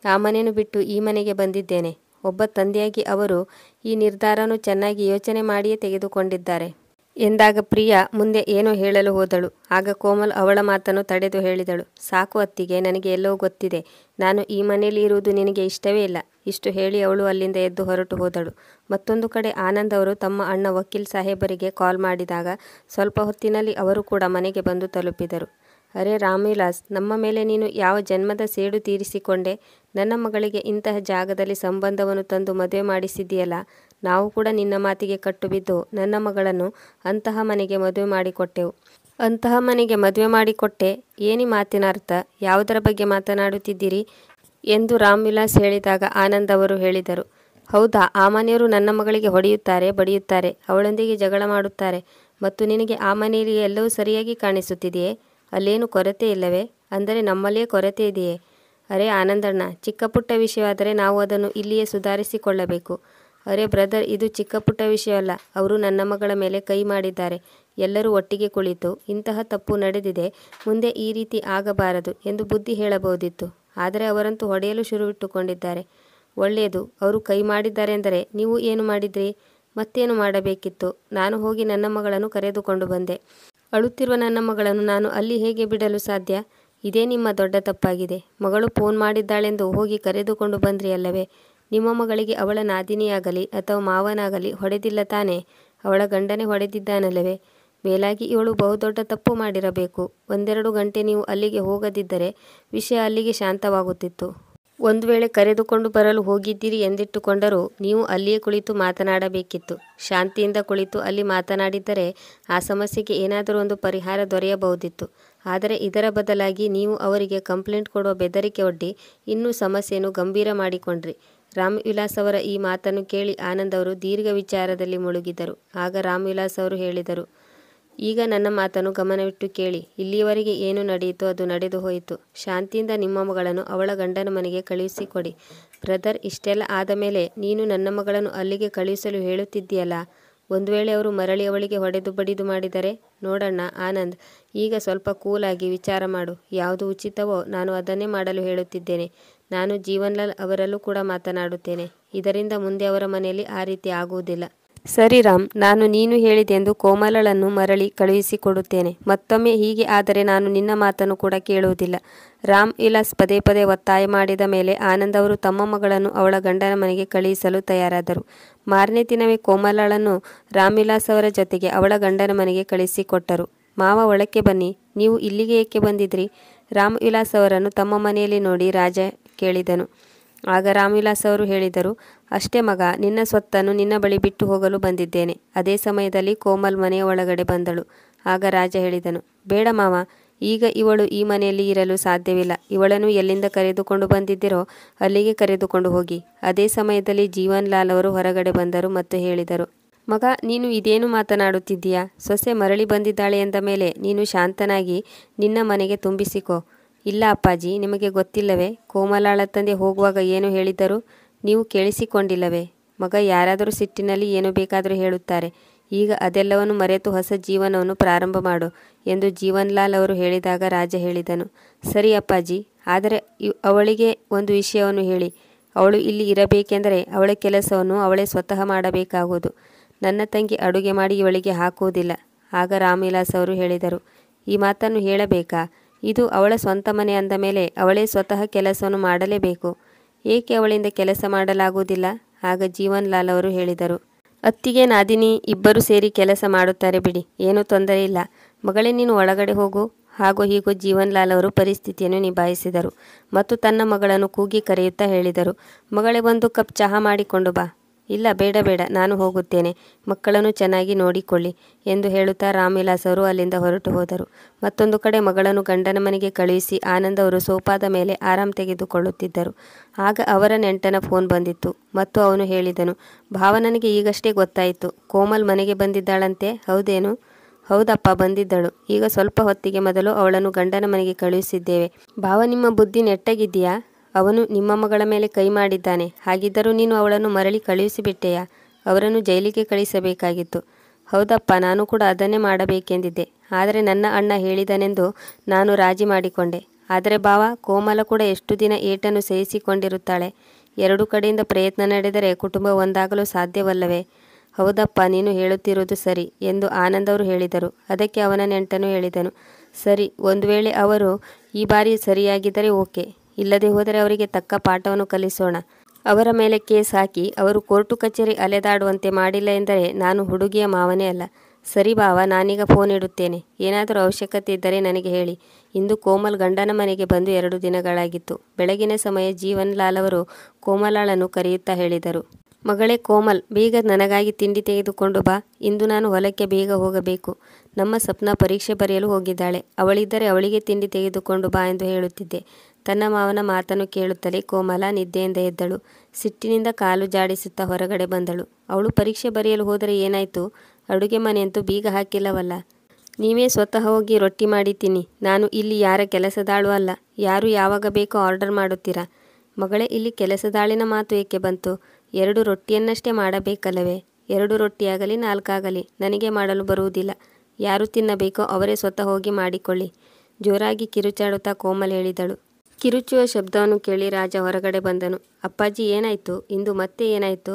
ಆ ಮನೆಯನ್ನು ಬಿಟ್ಟು ಈ ಮನೆಗೆ ಬಂದಿದ್ದೇನೆ. ಒಬ್ಬ ತಂದೆಯಾಗಿ ಅವರು ಈ ನಿರ್ಧಾರವನ್ನು ಚೆನ್ನಾಗಿ ಯೋಚನೆ ಮಾಡಿಯೇ ತೆಗೆದುಕೊಂಡಿದ್ದಾರೆ ಎಂದಾಗ ಪ್ರಿಯಾ ಮುಂದೆ ಏನೋ ಹೇಳಲು ಹೋದಳು. ಆಗ ಕೋಮಲ್ ಅವಳ ಮಾತನ್ನು ತಡೆದು ಹೇಳಿದಳು, ಸಾಕು ಅತ್ತಿಗೆ, ನನಗೆ ಎಲ್ಲೋ ಗೊತ್ತಿದೆ. ನಾನು ಈ ಮನೆಯಲ್ಲಿ ಇರುವುದು ನಿನಗೆ ಇಷ್ಟವೇ ಇಲ್ಲ. ಇಷ್ಟು ಹೇಳಿ ಅವಳು ಅಲ್ಲಿಂದ ಎದ್ದು ಹೊರಟು ಹೋದಳು. ಮತ್ತೊಂದು ಕಡೆ ಆನಂದ್ ಅವರು ತಮ್ಮ ಅಣ್ಣ ವಕೀಲ್ ಸಾಹೇಬರಿಗೆ ಕಾಲ್ ಮಾಡಿದಾಗ ಸ್ವಲ್ಪ ಹೊತ್ತಿನಲ್ಲಿ ಅವರು ಕೂಡ ಮನೆಗೆ ಬಂದು ತಲುಪಿದರು. ಅರೆ ರಾಮ್ವಿಲಾಸ್, ನಮ್ಮ ಮೇಲೆ ನೀನು ಯಾವ ಜನ್ಮದ ಸೇಡು ತೀರಿಸಿಕೊಂಡೆ? ನನ್ನ ಮಗಳಿಗೆ ಇಂತಹ ಜಾಗದಲ್ಲಿ ಸಂಬಂಧವನ್ನು ತಂದು ಮದುವೆ ಮಾಡಿಸಿದೆಯಲ್ಲ. ನಾವು ಕೂಡ ನಿನ್ನ ಮಾತಿಗೆ ಕಟ್ಟುಬಿದ್ದು ನನ್ನ ಮಗಳನ್ನು ಅಂತಹ ಮನೆಗೆ ಮದುವೆ ಮಾಡಿಕೊಟ್ಟೆವು. ಅಂತಹ ಮನೆಗೆ ಮದುವೆ ಮಾಡಿಕೊಟ್ಟೆ? ಏನಿ ಮಾತಿನ ಅರ್ಥ? ಯಾವುದರ ಬಗ್ಗೆ ಮಾತನಾಡುತ್ತಿದ್ದೀರಿ ಎಂದು ರಾಮ್ವಿಲಾಸ್ ಹೇಳಿದಾಗ ಆನಂದ್ ಅವರು ಹೇಳಿದರು, ಹೌದಾ, ಆ ಮನೆಯವರು ನನ್ನ ಮಗಳಿಗೆ ಹೊಡೆಯುತ್ತಾರೆ, ಬಡಿಯುತ್ತಾರೆ, ಅವಳೊಂದಿಗೆ ಜಗಳ ಮಾಡುತ್ತಾರೆ. ಮತ್ತು ನಿನಗೆ ಆ ಮನೆಯಲ್ಲಿ ಎಲ್ಲವೂ ಸರಿಯಾಗಿ ಕಾಣಿಸುತ್ತಿದೆಯೇ? ಅಲ್ಲೇನು ಕೊರತೆ ಇಲ್ಲವೇ? ಅಂದರೆ ನಮ್ಮಲ್ಲೇ ಕೊರತೆ ಇದೆಯೇ? ಅರೆ ಆನಂದಣ್ಣ, ಚಿಕ್ಕ ಪುಟ್ಟ ವಿಷಯವಾದರೆ ನಾವು ಅದನ್ನು ಇಲ್ಲಿಯೇ ಸುಧಾರಿಸಿಕೊಳ್ಳಬೇಕು. ಅರೆ ಬ್ರದರ್, ಇದು ಚಿಕ್ಕ ಪುಟ್ಟ ವಿಷಯವಲ್ಲ. ಅವರು ನನ್ನ ಮಗಳ ಮೇಲೆ ಕೈ ಮಾಡಿದ್ದಾರೆ. ಎಲ್ಲರೂ ಒಟ್ಟಿಗೆ ಕುಳಿತು ಇಂತಹ ತಪ್ಪು ನಡೆದಿದೆ, ಮುಂದೆ ಈ ರೀತಿ ಆಗಬಾರದು ಎಂದು ಬುದ್ಧಿ ಹೇಳಬಹುದಿತ್ತು. ಆದರೆ ಅವರಂತೂ ಹೊಡೆಯಲು ಶುರುವಿಟ್ಟುಕೊಂಡಿದ್ದಾರೆ. ಒಳ್ಳೆಯದು, ಅವರು ಕೈ ಮಾಡಿದ್ದಾರೆ ಎಂದರೆ ನೀವು ಏನು ಮಾಡಿದ್ರಿ? ಮತ್ತೇನು ಮಾಡಬೇಕಿತ್ತು? ನಾನು ಹೋಗಿ ನನ್ನ ಮಗಳನ್ನು ಕರೆದುಕೊಂಡು ಬಂದೆ. ಅಳುತ್ತಿರುವ ನನ್ನ ಮಗಳನ್ನು ನಾನು ಅಲ್ಲಿ ಹೇಗೆ ಬಿಡಲು ಸಾಧ್ಯ? ಇದೇ ನಿಮ್ಮ ದೊಡ್ಡ ತಪ್ಪಾಗಿದೆ. ಮಗಳು ಫೋನ್ ಮಾಡಿದ್ದಾಳೆಂದು ಹೋಗಿ ಕರೆದುಕೊಂಡು ಬಂದ್ರಿ ಅಲ್ಲವೇ? ನಿಮ್ಮ ಮಗಳಿಗೆ ಅವಳ ನಾದಿನಿಯಾಗಲಿ ಅಥವಾ ಮಾವನಾಗಲಿ ಹೊಡೆದಿಲ್ಲ ತಾನೇ? ಅವಳ ಗಂಡನೇ ಹೊಡೆದಿದ್ದಾನಲ್ಲವೇ? ಮೇಲಾಗಿ ಇವಳು ಬಹುದೊಡ್ಡ ತಪ್ಪು ಮಾಡಿರಬೇಕು. 1-2 ಗಂಟೆ ನೀವು ಅಲ್ಲಿಗೆ ಹೋಗದಿದ್ದರೆ ವಿಷಯ ಅಲ್ಲಿಗೆ ಶಾಂತವಾಗುತ್ತಿತ್ತು. ಒಂದು ವೇಳೆ ಕರೆದುಕೊಂಡು ಬರಲು ಹೋಗಿದ್ದೀರಿ ಎಂದಿಟ್ಟುಕೊಂಡರೂ ನೀವು ಅಲ್ಲಿಯೇ ಕುಳಿತು ಮಾತನಾಡಬೇಕಿತ್ತು. ಶಾಂತಿಯಿಂದ ಕುಳಿತು ಅಲ್ಲಿ ಮಾತನಾಡಿದ್ದರೆ ಆ ಸಮಸ್ಯೆಗೆ ಏನಾದರೂ ಒಂದು ಪರಿಹಾರ ದೊರೆಯಬಹುದಿತ್ತು. ಆದರೆ ಇದರ ಬದಲಾಗಿ ನೀವು ಅವರಿಗೆ ಕಂಪ್ಲೇಂಟ್ ಕೊಡುವ ಬೆದರಿಕೆ ಒಡ್ಡಿ ಇನ್ನೂ ಸಮಸ್ಯೆಯನ್ನು ಗಂಭೀರ ಮಾಡಿಕೊಂಡ್ರಿ. ರಾಮ್ವಿಲಾಸ್ ಅವರ ಈ ಮಾತನ್ನು ಕೇಳಿ ಆನಂದ್ ಅವರು ದೀರ್ಘ ವಿಚಾರದಲ್ಲಿ ಮುಳುಗಿದರು. ಆಗ ರಾಮ್ವಿಲಾಸ್ ಅವರು ಹೇಳಿದರು, ಈಗ ನನ್ನ ಮಾತನ್ನು ಗಮನವಿಟ್ಟು ಕೇಳಿ. ಇಲ್ಲಿಯವರೆಗೆ ಏನು ನಡೆಯಿತೋ ಅದು ನಡೆದು ಹೋಯಿತು. ಶಾಂತಿಯಿಂದ ನಿಮ್ಮ ಮಗಳನ್ನು ಅವಳ ಗಂಡನ ಮನೆಗೆ ಕಳುಹಿಸಿಕೊಡಿ. ಬ್ರದರ್, ಇಷ್ಟೆಲ್ಲ ಆದ ಮೇಲೆ ನೀನು ನನ್ನ ಮಗಳನ್ನು ಅಲ್ಲಿಗೆ ಕಳುಹಿಸಲು ಹೇಳುತ್ತಿದ್ದೀಯಲ್ಲ, ಒಂದು ವೇಳೆ ಅವರು ಮರಳಿ ಅವಳಿಗೆ ಹೊಡೆದು ಬಡಿದು ಮಾಡಿದರೆ? ನೋಡಣ್ಣ ಆನಂದ್, ಈಗ ಸ್ವಲ್ಪ ಕೂಲಾಗಿ ವಿಚಾರ ಮಾಡು. ಯಾವುದು ಉಚಿತವೋ ನಾನು ಅದನ್ನೇ ಮಾಡಲು ಹೇಳುತ್ತಿದ್ದೇನೆ. ನಾನು ಜೀವನ್ಲಾಲ್ ಅವರಲ್ಲೂ ಕೂಡ ಮಾತನಾಡುತ್ತೇನೆ. ಇದರಿಂದ ಮುಂದೆ ಅವರ ಮನೆಯಲ್ಲಿ ಆ ರೀತಿ ಆಗುವುದಿಲ್ಲ. ಸರಿ ರಾಮ್, ನಾನು ನೀನು ಹೇಳಿದೆಂದು ಕೋಮಲಳನ್ನು ಮರಳಿ ಕಳುಹಿಸಿಕೊಡುತ್ತೇನೆ. ಮತ್ತೊಮ್ಮೆ ಹೀಗೆ ಆದರೆ ನಾನು ನಿನ್ನ ಮಾತನ್ನು ಕೂಡ ಕೇಳುವುದಿಲ್ಲ. ರಾಮ್ವಿಲಾಸ್ ಪದೇ ಪದೇ ಒತ್ತಾಯ ಮಾಡಿದ ಮೇಲೆ ಆನಂದ್ ಅವರು ತಮ್ಮ ಮಗಳನ್ನು ಅವಳ ಗಂಡನ ಮನೆಗೆ ಕಳುಹಿಸಲು ತಯಾರಾದರು. ಮಾರನೇ ದಿನವೇ ಕೋಮಲಳನ್ನು ರಾಮ್ವಿಲಾಸ್ ಅವರ ಜೊತೆಗೆ ಅವಳ ಗಂಡನ ಮನೆಗೆ ಕಳುಹಿಸಿಕೊಟ್ಟರು. ಮಾವ, ಒಳಕ್ಕೆ ಬನ್ನಿ. ನೀವು ಇಲ್ಲಿಗೆ ಏಕೆ ಬಂದಿದ್ರಿ? ರಾಮ್ವಿಲಾಸ್ ಅವರನ್ನು ತಮ್ಮ ಮನೆಯಲ್ಲಿ ನೋಡಿ ರಾಜ ಕೇಳಿದನು. ಆಗ ರಾಮ್ವಿಲಾಸ್ ಅವರು ಹೇಳಿದರು, ಅಷ್ಟೇ ಮಗ, ನಿನ್ನ ಸ್ವತ್ತನ್ನು ನಿನ್ನ ಬಳಿ ಬಿಟ್ಟು ಹೋಗಲು ಬಂದಿದ್ದೇನೆ. ಅದೇ ಸಮಯದಲ್ಲಿ ಕೋಮಲ್ ಮನೆಯ ಒಳಗಡೆ ಬಂದಳು. ಆಗ ರಾಜ ಹೇಳಿದನು, ಬೇಡ ಮಾವ, ಈಗ ಇವಳು ಈ ಮನೆಯಲ್ಲಿ ಇರಲು ಸಾಧ್ಯವಿಲ್ಲ. ಇವಳನ್ನು ಎಲ್ಲಿಂದ ಕರೆದುಕೊಂಡು ಬಂದಿದ್ದೀರೋ ಅಲ್ಲಿಗೆ ಕರೆದುಕೊಂಡು ಹೋಗಿ. ಅದೇ ಸಮಯದಲ್ಲಿ ಜೀವನ್ಲಾಲ್ ಅವರು ಹೊರಗಡೆ ಬಂದರು ಮತ್ತು ಹೇಳಿದರು, ಮಗ, ನೀನು ಇದೇನು ಮಾತನಾಡುತ್ತಿದ್ದೀಯಾ? ಸೊಸೆ ಮರಳಿ ಬಂದಿದ್ದಾಳೆ ಎಂದ ಮೇಲೆ ನೀನು ಶಾಂತನಾಗಿ ನಿನ್ನ ಮನೆಗೆ ತುಂಬಿಸಿಕೋ. ಇಲ್ಲ ಅಪ್ಪಾಜಿ, ನಿಮಗೆ ಗೊತ್ತಿಲ್ಲವೇ? ಕೋಮಲಾಳ ತಂದೆ ಹೋಗುವಾಗ ಏನು ಹೇಳಿದ್ದರು? ನೀವು ಕೇಳಿಸಿಕೊಂಡಿಲ್ಲವೇ? ಮಗ ಯಾರಾದರೂ ಸಿಟ್ಟಿನಲ್ಲಿ ಏನು ಬೇಕಾದರೂ ಹೇಳುತ್ತಾರೆ. ಈಗ ಅದೆಲ್ಲವನ್ನು ಮರೆತು ಹೊಸ ಜೀವನವನ್ನು ಪ್ರಾರಂಭ ಮಾಡು ಎಂದು ಜೀವನ್ಲಾಲ್ ಅವರು ಹೇಳಿದಾಗ ರಾಜ ಹೇಳಿದನು, ಸರಿ ಅಪ್ಪಾಜಿ, ಆದರೆ ಅವಳಿಗೆ ಒಂದು ವಿಷಯವನ್ನು ಹೇಳಿ. ಅವಳು ಇಲ್ಲಿ ಇರಬೇಕೆಂದರೆ ಅವಳ ಕೆಲಸವನ್ನು ಅವಳೇ ಸ್ವತಃ ಮಾಡಬೇಕಾಗುವುದು. ನನ್ನ ತಂಗಿ ಅಡುಗೆ ಮಾಡಿ ಇವಳಿಗೆ ಹಾಕುವುದಿಲ್ಲ. ಆಗ ರಾಮವಿಲಾಸ್ ಅವರು ಹೇಳಿದರು, ಈ ಮಾತನ್ನು ಹೇಳಬೇಕಾ? ಇದು ಅವಳ ಸ್ವಂತ ಮನೆ ಅಂದ ಮೇಲೆ ಅವಳೇ ಸ್ವತಃ ಕೆಲಸವನ್ನು ಮಾಡಲೇಬೇಕು. ಏಕೆ ಅವಳಿಂದ ಕೆಲಸ ಮಾಡಲಾಗುವುದಿಲ್ಲ? ಆಗ ಜೀವನ್ಲಾಲ್ ಅವರು ಹೇಳಿದರು, ಅತ್ತಿಗೆ ನಾದಿನಿ ಇಬ್ಬರು ಸೇರಿ ಕೆಲಸ ಮಾಡುತ್ತಾರೆ ಬಿಡಿ, ಏನೂ ತೊಂದರೆ ಇಲ್ಲ. ಮಗಳೇ, ನೀನು ಒಳಗಡೆ ಹೋಗು. ಹಾಗೋ ಹೀಗೋ ಜೀವನ್ಲಾಲ್ ಅವರು ಪರಿಸ್ಥಿತಿಯನ್ನು ನಿಭಾಯಿಸಿದರು ಮತ್ತು ತನ್ನ ಮಗಳನ್ನು ಕೂಗಿ ಕರೆಯುತ್ತಾ ಹೇಳಿದರು, ಮಗಳೇ, ಒಂದು ಕಪ್ ಚಹಾ ಮಾಡಿಕೊಂಡು ಬಾ. ಇಲ್ಲ, ಬೇಡ ಬೇಡ, ನಾನು ಹೋಗುತ್ತೇನೆ, ಮಕ್ಕಳನ್ನು ಚೆನ್ನಾಗಿ ನೋಡಿಕೊಳ್ಳಿ ಎಂದು ಹೇಳುತ್ತಾ ರಾಮವಿಲಾಸ್ ಅವರು ಅಲ್ಲಿಂದ ಹೊರಟು ಹೋದರು. ಮತ್ತೊಂದು ಕಡೆ ಮಗಳನ್ನು ಗಂಡನ ಮನೆಗೆ ಕಳುಹಿಸಿ ಆನಂದ್ ಅವರು ಸೋಫಾದ ಮೇಲೆ ಆರಾಮ್ ತೆಗೆದುಕೊಳ್ಳುತ್ತಿದ್ದರು. ಆಗ ಅವರ ನೆಂಟನ ಫೋನ್ ಬಂದಿತ್ತು ಮತ್ತು ಅವನು ಹೇಳಿದನು, ಭಾವ, ನನಗೆ ಈಗಷ್ಟೇ ಗೊತ್ತಾಯಿತು, ಕೋಮಲ್ ಮನೆಗೆ ಬಂದಿದ್ದಾಳಂತೆ, ಹೌದೇನು? ಹೌದಪ್ಪ, ಬಂದಿದ್ದಳು. ಈಗ ಸ್ವಲ್ಪ ಹೊತ್ತಿಗೆ ಮೊದಲು ಅವಳನ್ನು ಗಂಡನ ಮನೆಗೆ ಕಳುಹಿಸಿದ್ದೇವೆ. ಭಾವ, ನಿಮ್ಮ ಬುದ್ಧಿ ನೆಟ್ಟಗಿದೆಯಾ? ಅವನು ನಿಮ್ಮ ಮಗಳ ಮೇಲೆ ಕೈ ಮಾಡಿದ್ದಾನೆ. ಹಾಗಿದ್ದರೂ ನೀನು ಅವಳನ್ನು ಮರಳಿ ಕಳುಹಿಸಿಬಿಟ್ಟೆಯಾ? ಅವರನ್ನು ಜೈಲಿಗೆ ಕಳಿಸಬೇಕಾಗಿತ್ತು. ಹೌದಪ್ಪ, ನಾನು ಕೂಡ ಅದನ್ನೇ ಮಾಡಬೇಕೆಂದಿದ್ದೆ. ಆದರೆ ನನ್ನ ಅಣ್ಣ ಹೇಳಿದನೆಂದು ನಾನು ರಾಜಿ ಮಾಡಿಕೊಂಡೆ. ಆದರೆ ಭಾವ, ಕೋಮಲ ಕೂಡ ಎಷ್ಟು ದಿನ ಏಟನ್ನು ಸಹಿಸಿಕೊಂಡಿರುತ್ತಾಳೆ? ಎರಡು ಕಡೆಯಿಂದ ಪ್ರಯತ್ನ ನಡೆದರೆ ಕುಟುಂಬ ಒಂದಾಗಲು ಸಾಧ್ಯವಲ್ಲವೇ? ಹೌದಪ್ಪ, ನೀನು ಹೇಳುತ್ತಿರುವುದು ಸರಿ ಎಂದು ಆನಂದ್ ಅವರು ಹೇಳಿದರು. ಅದಕ್ಕೆ ಅವನ ನೆಂಟನು ಹೇಳಿದನು, ಸರಿ, ಒಂದು ವೇಳೆ ಅವರು ಈ ಬಾರಿ ಸರಿಯಾಗಿದ್ದರೆ ಓಕೆ, ಇಲ್ಲದೆ ಹೋದರೆ ಅವರಿಗೆ ತಕ್ಕ ಪಾಠವನ್ನು ಕಲಿಸೋಣ. ಅವರ ಮೇಲೆ ಕೇಸ್ ಹಾಕಿ ಅವರು ಕೋರ್ಟು ಕಚೇರಿ ಅಲೆದಾಡುವಂತೆ ಮಾಡಿಲ್ಲ ಎಂದರೆ ನಾನು ಹುಡುಗಿಯ ಮಾವನೇ ಅಲ್ಲ. ಸರಿ ಭಾವ, ನಾನೀಗ ಫೋನ್ ಇಡುತ್ತೇನೆ. ಏನಾದರೂ ಅವಶ್ಯಕತೆ ಇದ್ದರೆ ನನಗೆ ಹೇಳಿ. ಇಂದು ಕೋಮಲ್ ಗಂಡನ ಮನೆಗೆ ಬಂದು 2 ದಿನಗಳಾಗಿತ್ತು. ಬೆಳಗಿನ ಸಮಯ ಜೀವನ್ಲಾಲ್ ಅವರು ಕೋಮಲಾಳನ್ನು ಕರೆಯುತ್ತಾ ಹೇಳಿದರು, ಮಗಳೇ ಕೋಮಲ್, ಬೇಗ ನನಗಾಗಿ ತಿಂಡಿ ತೆಗೆದುಕೊಂಡು ಬಾ. ಇಂದು ನಾನು ಹೊಲಕ್ಕೆ ಬೇಗ ಹೋಗಬೇಕು. ನಮ್ಮ ಸಪ್ನಾ ಪರೀಕ್ಷೆ ಬರೆಯಲು ಹೋಗಿದ್ದಾಳೆ. ಅವಳಿದ್ದರೆ ಅವಳಿಗೆ ತಿಂಡಿ ತೆಗೆದುಕೊಂಡು ಬಾ ಎಂದು ಹೇಳುತ್ತಿದ್ದೆ. ತನ್ನ ಮಾವನ ಮಾತನ್ನು ಕೇಳುತ್ತಲೇ ಕೋಮಲ ನಿದ್ದೆಯಿಂದ ಎದ್ದಳು. ಸಿಟ್ಟಿನಿಂದ ಕಾಲು ಜಾಡಿಸುತ್ತಾ ಹೊರಗಡೆ ಬಂದಳು. ಅವಳು ಪರೀಕ್ಷೆ ಬರೆಯಲು ಹೋದರೆ ಏನಾಯಿತು? ಅಡುಗೆ ಮನೆಯಂತೂ ಬೀಗ ಹಾಕಿಲ್ಲವಲ್ಲ. ನೀವೇ ಸ್ವತಃ ಹೋಗಿ ರೊಟ್ಟಿ ಮಾಡಿ ತಿನ್ನಿ. ನಾನು ಇಲ್ಲಿ ಯಾರ ಕೆಲಸದಾಳು ಅಲ್ಲ. ಯಾರು ಯಾವಾಗ ಬೇಕೋ ಆರ್ಡರ್ ಮಾಡುತ್ತೀರಾ? ಮಗಳೇ, ಇಲ್ಲಿ ಕೆಲಸದಾಳಿನ ಮಾತು ಏಕೆ ಬಂತು? 2 ರೊಟ್ಟಿಯನ್ನಷ್ಟೇ ಮಾಡಬೇಕಲ್ಲವೇ? 2 ರೊಟ್ಟಿಯಾಗಲಿ 4 ಆಗಲಿ ನನಗೆ ಮಾಡಲು ಬರುವುದಿಲ್ಲ. ಯಾರು ತಿನ್ನಬೇಕೋ ಅವರೇ ಸ್ವತಃ ಹೋಗಿ ಮಾಡಿಕೊಳ್ಳಿ. ಜೋರಾಗಿ ಕಿರುಚಾಡುತ್ತಾ ಕೋಮಲ್ ಹೇಳಿದಳು. ಕಿರುಚುವ ಶಬ್ದವನ್ನು ಕೇಳಿ ರಾಜ ಹೊರಗಡೆ ಬಂದನು. ಅಪ್ಪಾಜಿ, ಏನಾಯಿತು? ಇಂದು ಮತ್ತೆ ಏನಾಯಿತು?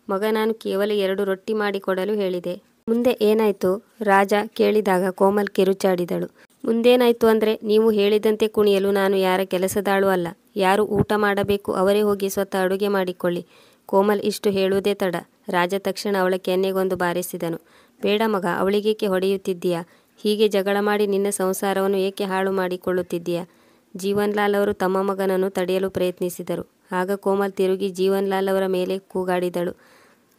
ಮಗ, ನಾನು ಕೇವಲ 2 ರೊಟ್ಟಿ ಮಾಡಿಕೊಡಲು ಹೇಳಿದೆ. ಮುಂದೆ ಏನಾಯಿತು? ರಾಜ ಕೇಳಿದಾಗ ಕೋಮಲ್ ಕಿರುಚಾಡಿದಳು. ಮುಂದೇನಾಯಿತು ಅಂದರೆ, ನೀವು ಹೇಳಿದಂತೆ ಕುಣಿಯಲು ನಾನು ಯಾರ ಕೆಲಸದಾಳು ಅಲ್ಲ. ಯಾರು ಊಟ ಮಾಡಬೇಕು ಅವರೇ ಹೋಗಿ ಸ್ವತಃ ಅಡುಗೆ ಮಾಡಿಕೊಳ್ಳಿ. ಕೋಮಲ್ ಇಷ್ಟು ಹೇಳುವುದೇ ತಡ. ರಾಜ ತಕ್ಷಣ ಅವಳ ಕೆನ್ನೆಗೊಂದು ಬಾರಿಸಿದನು. ಬೇಡ ಮಗ, ಅವಳಿಗೇಕೆ ಹೊಡೆಯುತ್ತಿದ್ದೀಯಾ? ಹೀಗೆ ಜಗಳ ಮಾಡಿ ನಿನ್ನ ಸಂಸಾರವನ್ನು ಏಕೆ ಹಾಳು ಮಾಡಿಕೊಳ್ಳುತ್ತಿದ್ದೀಯಾ? ಜೀವನ್ಲಾಲ್ ಅವರು ತಮ್ಮ ಮಗನನ್ನು ತಡೆಯಲು ಪ್ರಯತ್ನಿಸಿದರು. ಆಗ ಕೋಮಲ್ ತಿರುಗಿ ಜೀವನ್ಲಾಲ್ ಅವರ ಮೇಲೆ ಕೂಗಾಡಿದಳು,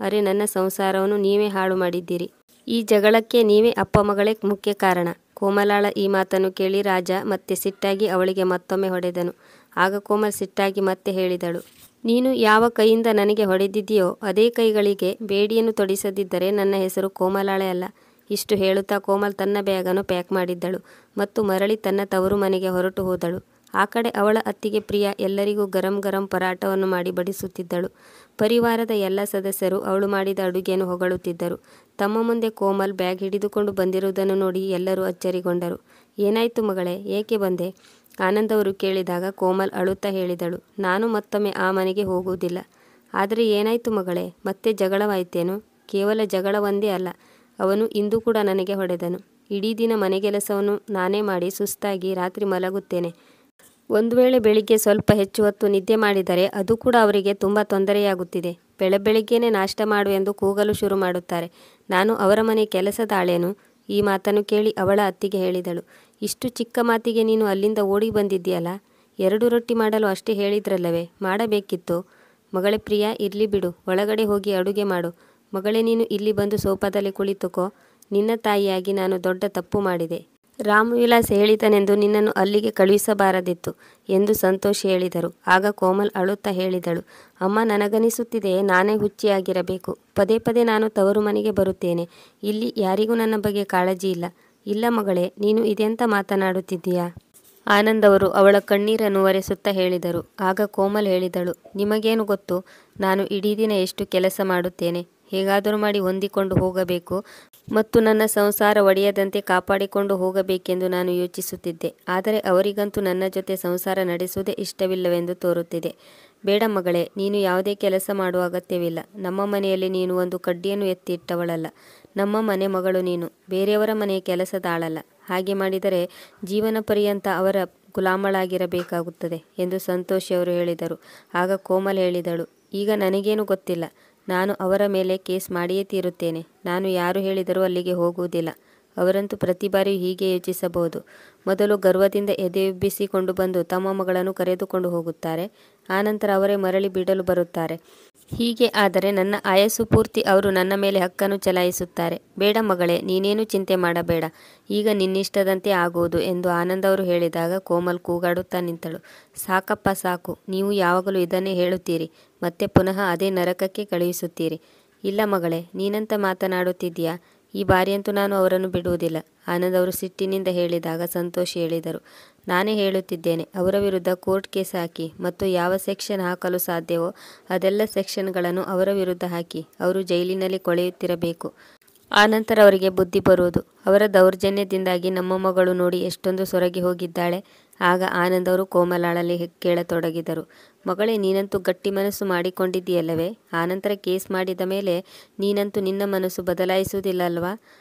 ಅರೆ, ನನ್ನ ಸಂಸಾರವನ್ನು ನೀವೇ ಹಾಳು ಮಾಡಿದ್ದೀರಿ. ಈ ಜಗಳಕ್ಕೆ ನೀವೇ ಅಪ್ಪ ಮಗಳೇ ಮುಖ್ಯ ಕಾರಣ. ಕೋಮಲಾಳ ಈ ಮಾತನ್ನು ಕೇಳಿ ರಾಜ ಮತ್ತೆ ಸಿಟ್ಟಾಗಿ ಅವಳಿಗೆ ಮತ್ತೊಮ್ಮೆ ಹೊಡೆದನು. ಆಗ ಕೋಮಲ್ ಸಿಟ್ಟಾಗಿ ಮತ್ತೆ ಹೇಳಿದಳು, ನೀನು ಯಾವ ಕೈಯಿಂದ ನನಗೆ ಹೊಡೆದಿದ್ದೀಯೋ ಅದೇ ಕೈಗಳಿಗೆ ಬೇಡಿಯನ್ನು ತೊಡಿಸದಿದ್ದರೆ ನನ್ನ ಹೆಸರು ಕೋಮಲಾಳೆ ಅಲ್ಲ. ಇಷ್ಟು ಹೇಳುತ್ತಾ ಕೋಮಲ್ ತನ್ನ ಬ್ಯಾಗನ್ನು ಪ್ಯಾಕ್ ಮಾಡಿದ್ದಳು ಮತ್ತು ಮರಳಿ ತನ್ನ ತವರು ಮನೆಗೆ ಹೊರಟು ಹೋದಳು. ಆ ಕಡೆ ಅವಳ ಅತ್ತಿಗೆ ಪ್ರಿಯಾ ಎಲ್ಲರಿಗೂ ಗರಂ ಗರಂ ಪರಾಟವನ್ನು ಮಾಡಿ ಬಡಿಸುತ್ತಿದ್ದಳು. ಪರಿವಾರದ ಎಲ್ಲ ಸದಸ್ಯರು ಅವಳು ಮಾಡಿದ ಅಡುಗೆಯನ್ನು ಹೊಗಳುತ್ತಿದ್ದರು. ತಮ್ಮ ಮುಂದೆ ಕೋಮಲ್ ಬ್ಯಾಗ್ ಹಿಡಿದುಕೊಂಡು ಬಂದಿರುವುದನ್ನು ನೋಡಿ ಎಲ್ಲರೂ ಅಚ್ಚರಿಗೊಂಡರು. ಏನಾಯಿತು ಮಗಳೇ, ಏಕೆ ಬಂದೆ? ಆನಂದ್ ಅವರು ಕೇಳಿದಾಗ ಕೋಮಲ್ ಅಳುತ್ತಾ ಹೇಳಿದಳು, ನಾನು ಮತ್ತೊಮ್ಮೆ ಆ ಮನೆಗೆ ಹೋಗುವುದಿಲ್ಲ. ಆದರೆ ಏನಾಯಿತು ಮಗಳೇ, ಮತ್ತೆ ಜಗಳವಾಯಿತೇನು? ಕೇವಲ ಜಗಳ ಒಂದೇ ಅಲ್ಲ, ಅವನು ಇಂದು ಕೂಡ ನನಗೆ ಹೊಡೆದನು. ಇಡೀ ದಿನ ಮನೆಗೆಲಸವನ್ನು ನಾನೇ ಮಾಡಿ ಸುಸ್ತಾಗಿ ರಾತ್ರಿ ಮಲಗುತ್ತೇನೆ. ಒಂದು ವೇಳೆ ಬೆಳಿಗ್ಗೆ ಸ್ವಲ್ಪ ಹೆಚ್ಚು ಹೊತ್ತು ನಿದ್ದೆ ಮಾಡಿದರೆ ಅದು ಕೂಡ ಅವರಿಗೆ ತುಂಬ ತೊಂದರೆಯಾಗುತ್ತಿದೆ. ಬೆಳಗ್ಗೆನೇ ನಾಷ್ಟ ಮಾಡು ಎಂದು ಕೂಗಲು ಶುರು ಮಾಡುತ್ತಾರೆ. ನಾನು ಅವರ ಮನೆ ಕೆಲಸದಾಳೇನು? ಈ ಮಾತನ್ನು ಕೇಳಿ ಅವಳ ಅತ್ತಿಗೆ ಹೇಳಿದಳು, ಇಷ್ಟು ಚಿಕ್ಕ ಮಾತಿಗೆ ನೀನು ಅಲ್ಲಿಂದ ಓಡಿ ಬಂದಿದ್ದೀಯಲ್ಲ? 2 ರೊಟ್ಟಿ ಮಾಡಲು ಅಷ್ಟೇ ಹೇಳಿದ್ರಲ್ಲವೇ, ಮಾಡಬೇಕಿತ್ತು. ಮಗಳೇ ಪ್ರಿಯಾ, ಇರಲಿ ಬಿಡು, ಒಳಗಡೆ ಹೋಗಿ ಅಡುಗೆ ಮಾಡು. ಮಗಳೇ, ನೀನು ಇಲ್ಲಿ ಬಂದು ಸೋಫಾದಲ್ಲಿ ಕುಳಿತುಕೋ. ನಿನ್ನ ತಾಯಿಯಾಗಿ ನಾನು ದೊಡ್ಡ ತಪ್ಪು ಮಾಡಿದೆ. ರಾಮವಿಲಾಸ್ ಹೇಳಿದನೆಂದು ನಿನ್ನನ್ನು ಅಲ್ಲಿಗೆ ಕಳುಹಿಸಬಾರದಿತ್ತು ಎಂದು ಸಂತೋಷ್ ಹೇಳಿದರು. ಆಗ ಕೋಮಲ್ ಅಳುತ್ತಾ ಹೇಳಿದಳು, ಅಮ್ಮ, ನನಗನಿಸುತ್ತಿದೆ ನಾನೇ ಹುಚ್ಚಿಯಾಗಿರಬೇಕು. ಪದೇ ಪದೇ ನಾನು ತವರು ಮನೆಗೆ ಬರುತ್ತೇನೆ. ಇಲ್ಲಿ ಯಾರಿಗೂ ನನ್ನ ಬಗ್ಗೆ ಕಾಳಜಿ ಇಲ್ಲ. ಇಲ್ಲ ಮಗಳೇ, ನೀನು ಇದೆಂತ ಮಾತನಾಡುತ್ತಿದ್ದೀಯಾ? ಆನಂದ್ ಅವರು ಅವಳ ಕಣ್ಣೀರನ್ನು ಒರೆಸುತ್ತಾ ಹೇಳಿದರು. ಆಗ ಕೋಮಲ್ ಹೇಳಿದಳು, ನಿಮಗೇನು ಗೊತ್ತು, ನಾನು ಇಡೀ ದಿನ ಎಷ್ಟು ಕೆಲಸ ಮಾಡುತ್ತೇನೆ. ಹೇಗಾದರೂ ಮಾಡಿ ಹೊಂದಿಕೊಂಡು ಹೋಗಬೇಕು ಮತ್ತು ನನ್ನ ಸಂಸಾರ ಒಡೆಯದಂತೆ ಕಾಪಾಡಿಕೊಂಡು ಹೋಗಬೇಕೆಂದು ನಾನು ಯೋಚಿಸುತ್ತಿದ್ದೆ. ಆದರೆ ಅವರಿಗಂತೂ ನನ್ನ ಜೊತೆ ಸಂಸಾರ ನಡೆಸುವುದೇ ಇಷ್ಟವಿಲ್ಲವೆಂದು ತೋರುತ್ತಿದೆ. ಬೇಡ ಮಗಳೇ, ನೀನು ಯಾವುದೇ ಕೆಲಸ ಮಾಡುವ ಅಗತ್ಯವಿಲ್ಲ. ನಮ್ಮ ಮನೆಯಲ್ಲಿ ನೀನು ಒಂದು ಕಡ್ಡಿಯನ್ನು ಎತ್ತಿ ಇಟ್ಟವಳಲ್ಲ. ನಮ್ಮ ಮನೆ ಮಗಳು ನೀನು, ಬೇರೆಯವರ ಮನೆಯ ಕೆಲಸದಾಳಲ್ಲ. ಹಾಗೆ ಮಾಡಿದರೆ ಜೀವನ ಪರ್ಯಂತ ಅವರ ಗುಲಾಮಳಾಗಿರಬೇಕಾಗುತ್ತದೆ ಎಂದು ಸಂತೋಷಿ ಅವರು ಹೇಳಿದರು. ಆಗ ಕೋಮಲ್ ಹೇಳಿದಳು, ಈಗ ನನಗೇನು ಗೊತ್ತಿಲ್ಲ. ನಾನು ಅವರ ಮೇಲೆ ಕೇಸ್ ಮಾಡಿಯೇ ತೀರುತ್ತೇನೆ. ನಾನು ಯಾರು ಹೇಳಿದರೂ ಅಲ್ಲಿಗೆ ಹೋಗುವುದಿಲ್ಲ. ಅವರಂತೂ ಪ್ರತಿ ಬಾರಿಯೂ ಹೀಗೆ ಯೋಚಿಸಬಹುದು. ಮೊದಲು ಗರ್ವದಿಂದ ಎದೆಯುಬ್ಬಿಸಿಕೊಂಡು ಬಂದು ತಮ್ಮ ಮಗಳನ್ನು ಕರೆದುಕೊಂಡು ಹೋಗುತ್ತಾರೆ. ಆನಂತರ ಅವರೇ ಮರಳಿ ಬಿಡಲು ಬರುತ್ತಾರೆ. ಹೀಗೆ ಆದರೆ ನನ್ನ ಆಯಸ್ಸು ಪೂರ್ತಿ ಅವರು ನನ್ನ ಮೇಲೆ ಹಕ್ಕನ್ನು ಚಲಾಯಿಸುತ್ತಾರೆ. ಬೇಡ ಮಗಳೇ, ನೀನೇನು ಚಿಂತೆ ಮಾಡಬೇಡ. ಈಗ ನಿನ್ನಿಷ್ಟದಂತೆ ಆಗುವುದು ಎಂದು ಆನಂದ್ ಅವರು ಹೇಳಿದಾಗ ಕೋಮಲ್ ಕೂಗಾಡುತ್ತಾ ನಿಂತಳು. ಸಾಕಪ್ಪ ಸಾಕು, ನೀವು ಯಾವಾಗಲೂ ಇದನ್ನೇ ಹೇಳುತ್ತೀರಿ, ಮತ್ತೆ ಪುನಃ ಅದೇ ನರಕಕ್ಕೆ ಕಳುಹಿಸುತ್ತೀರಿ. ಇಲ್ಲ ಮಗಳೇ, ನೀನಂತ ಮಾತನಾಡುತ್ತಿದ್ದೀಯಾ? ಈ ಬಾರಿಯಂತೂ ನಾನು ಅವರನ್ನು ಬಿಡುವುದಿಲ್ಲ. ಆನಂದ್ ಅವರು ಸಿಟ್ಟಿನಿಂದ ಹೇಳಿದಾಗ ಸಂತೋಷಿ ಹೇಳಿದರು, ನಾನೇ ಹೇಳುತ್ತಿದ್ದೇನೆ, ಅವರ ವಿರುದ್ಧ ಕೋರ್ಟ್ ಕೇಸ್ ಹಾಕಿ ಮತ್ತು ಯಾವ ಸೆಕ್ಷನ್ ಹಾಕಲು ಸಾಧ್ಯವೋ ಅದೆಲ್ಲ ಸೆಕ್ಷನ್ಗಳನ್ನು ಅವರ ವಿರುದ್ಧ ಹಾಕಿ ಅವರು ಜೈಲಿನಲ್ಲಿ ಕೊಳೆಯುತ್ತಿರಬೇಕು. ಆನಂತರ ಅವರಿಗೆ ಬುದ್ಧಿ ಬರುವುದು. ಅವರ ದೌರ್ಜನ್ಯದಿಂದಾಗಿ ನಮ್ಮ ಮಗಳು ನೋಡಿ ಎಷ್ಟೊಂದು ಸೊರಗಿ ಹೋಗಿದ್ದಾಳೆ. ಆಗ ಆನಂದ್ ಅವರು ಕೋಮಲಾಳಲ್ಲಿ ಕೇಳತೊಡಗಿದರು. ಮಗಳೇ, ನೀನಂತೂ ಗಟ್ಟಿ ಮನಸ್ಸು ಮಾಡಿಕೊಂಡಿದ್ದೀಯಲ್ಲವೇ? ಆನಂತರ ಕೇಸ್ ಮಾಡಿದ ಮೇಲೆ ನೀನಂತೂ ನಿನ್ನ ಮನಸ್ಸು ಬದಲಾಯಿಸುವುದಿಲ್ಲ ಅಲ್ವಾ?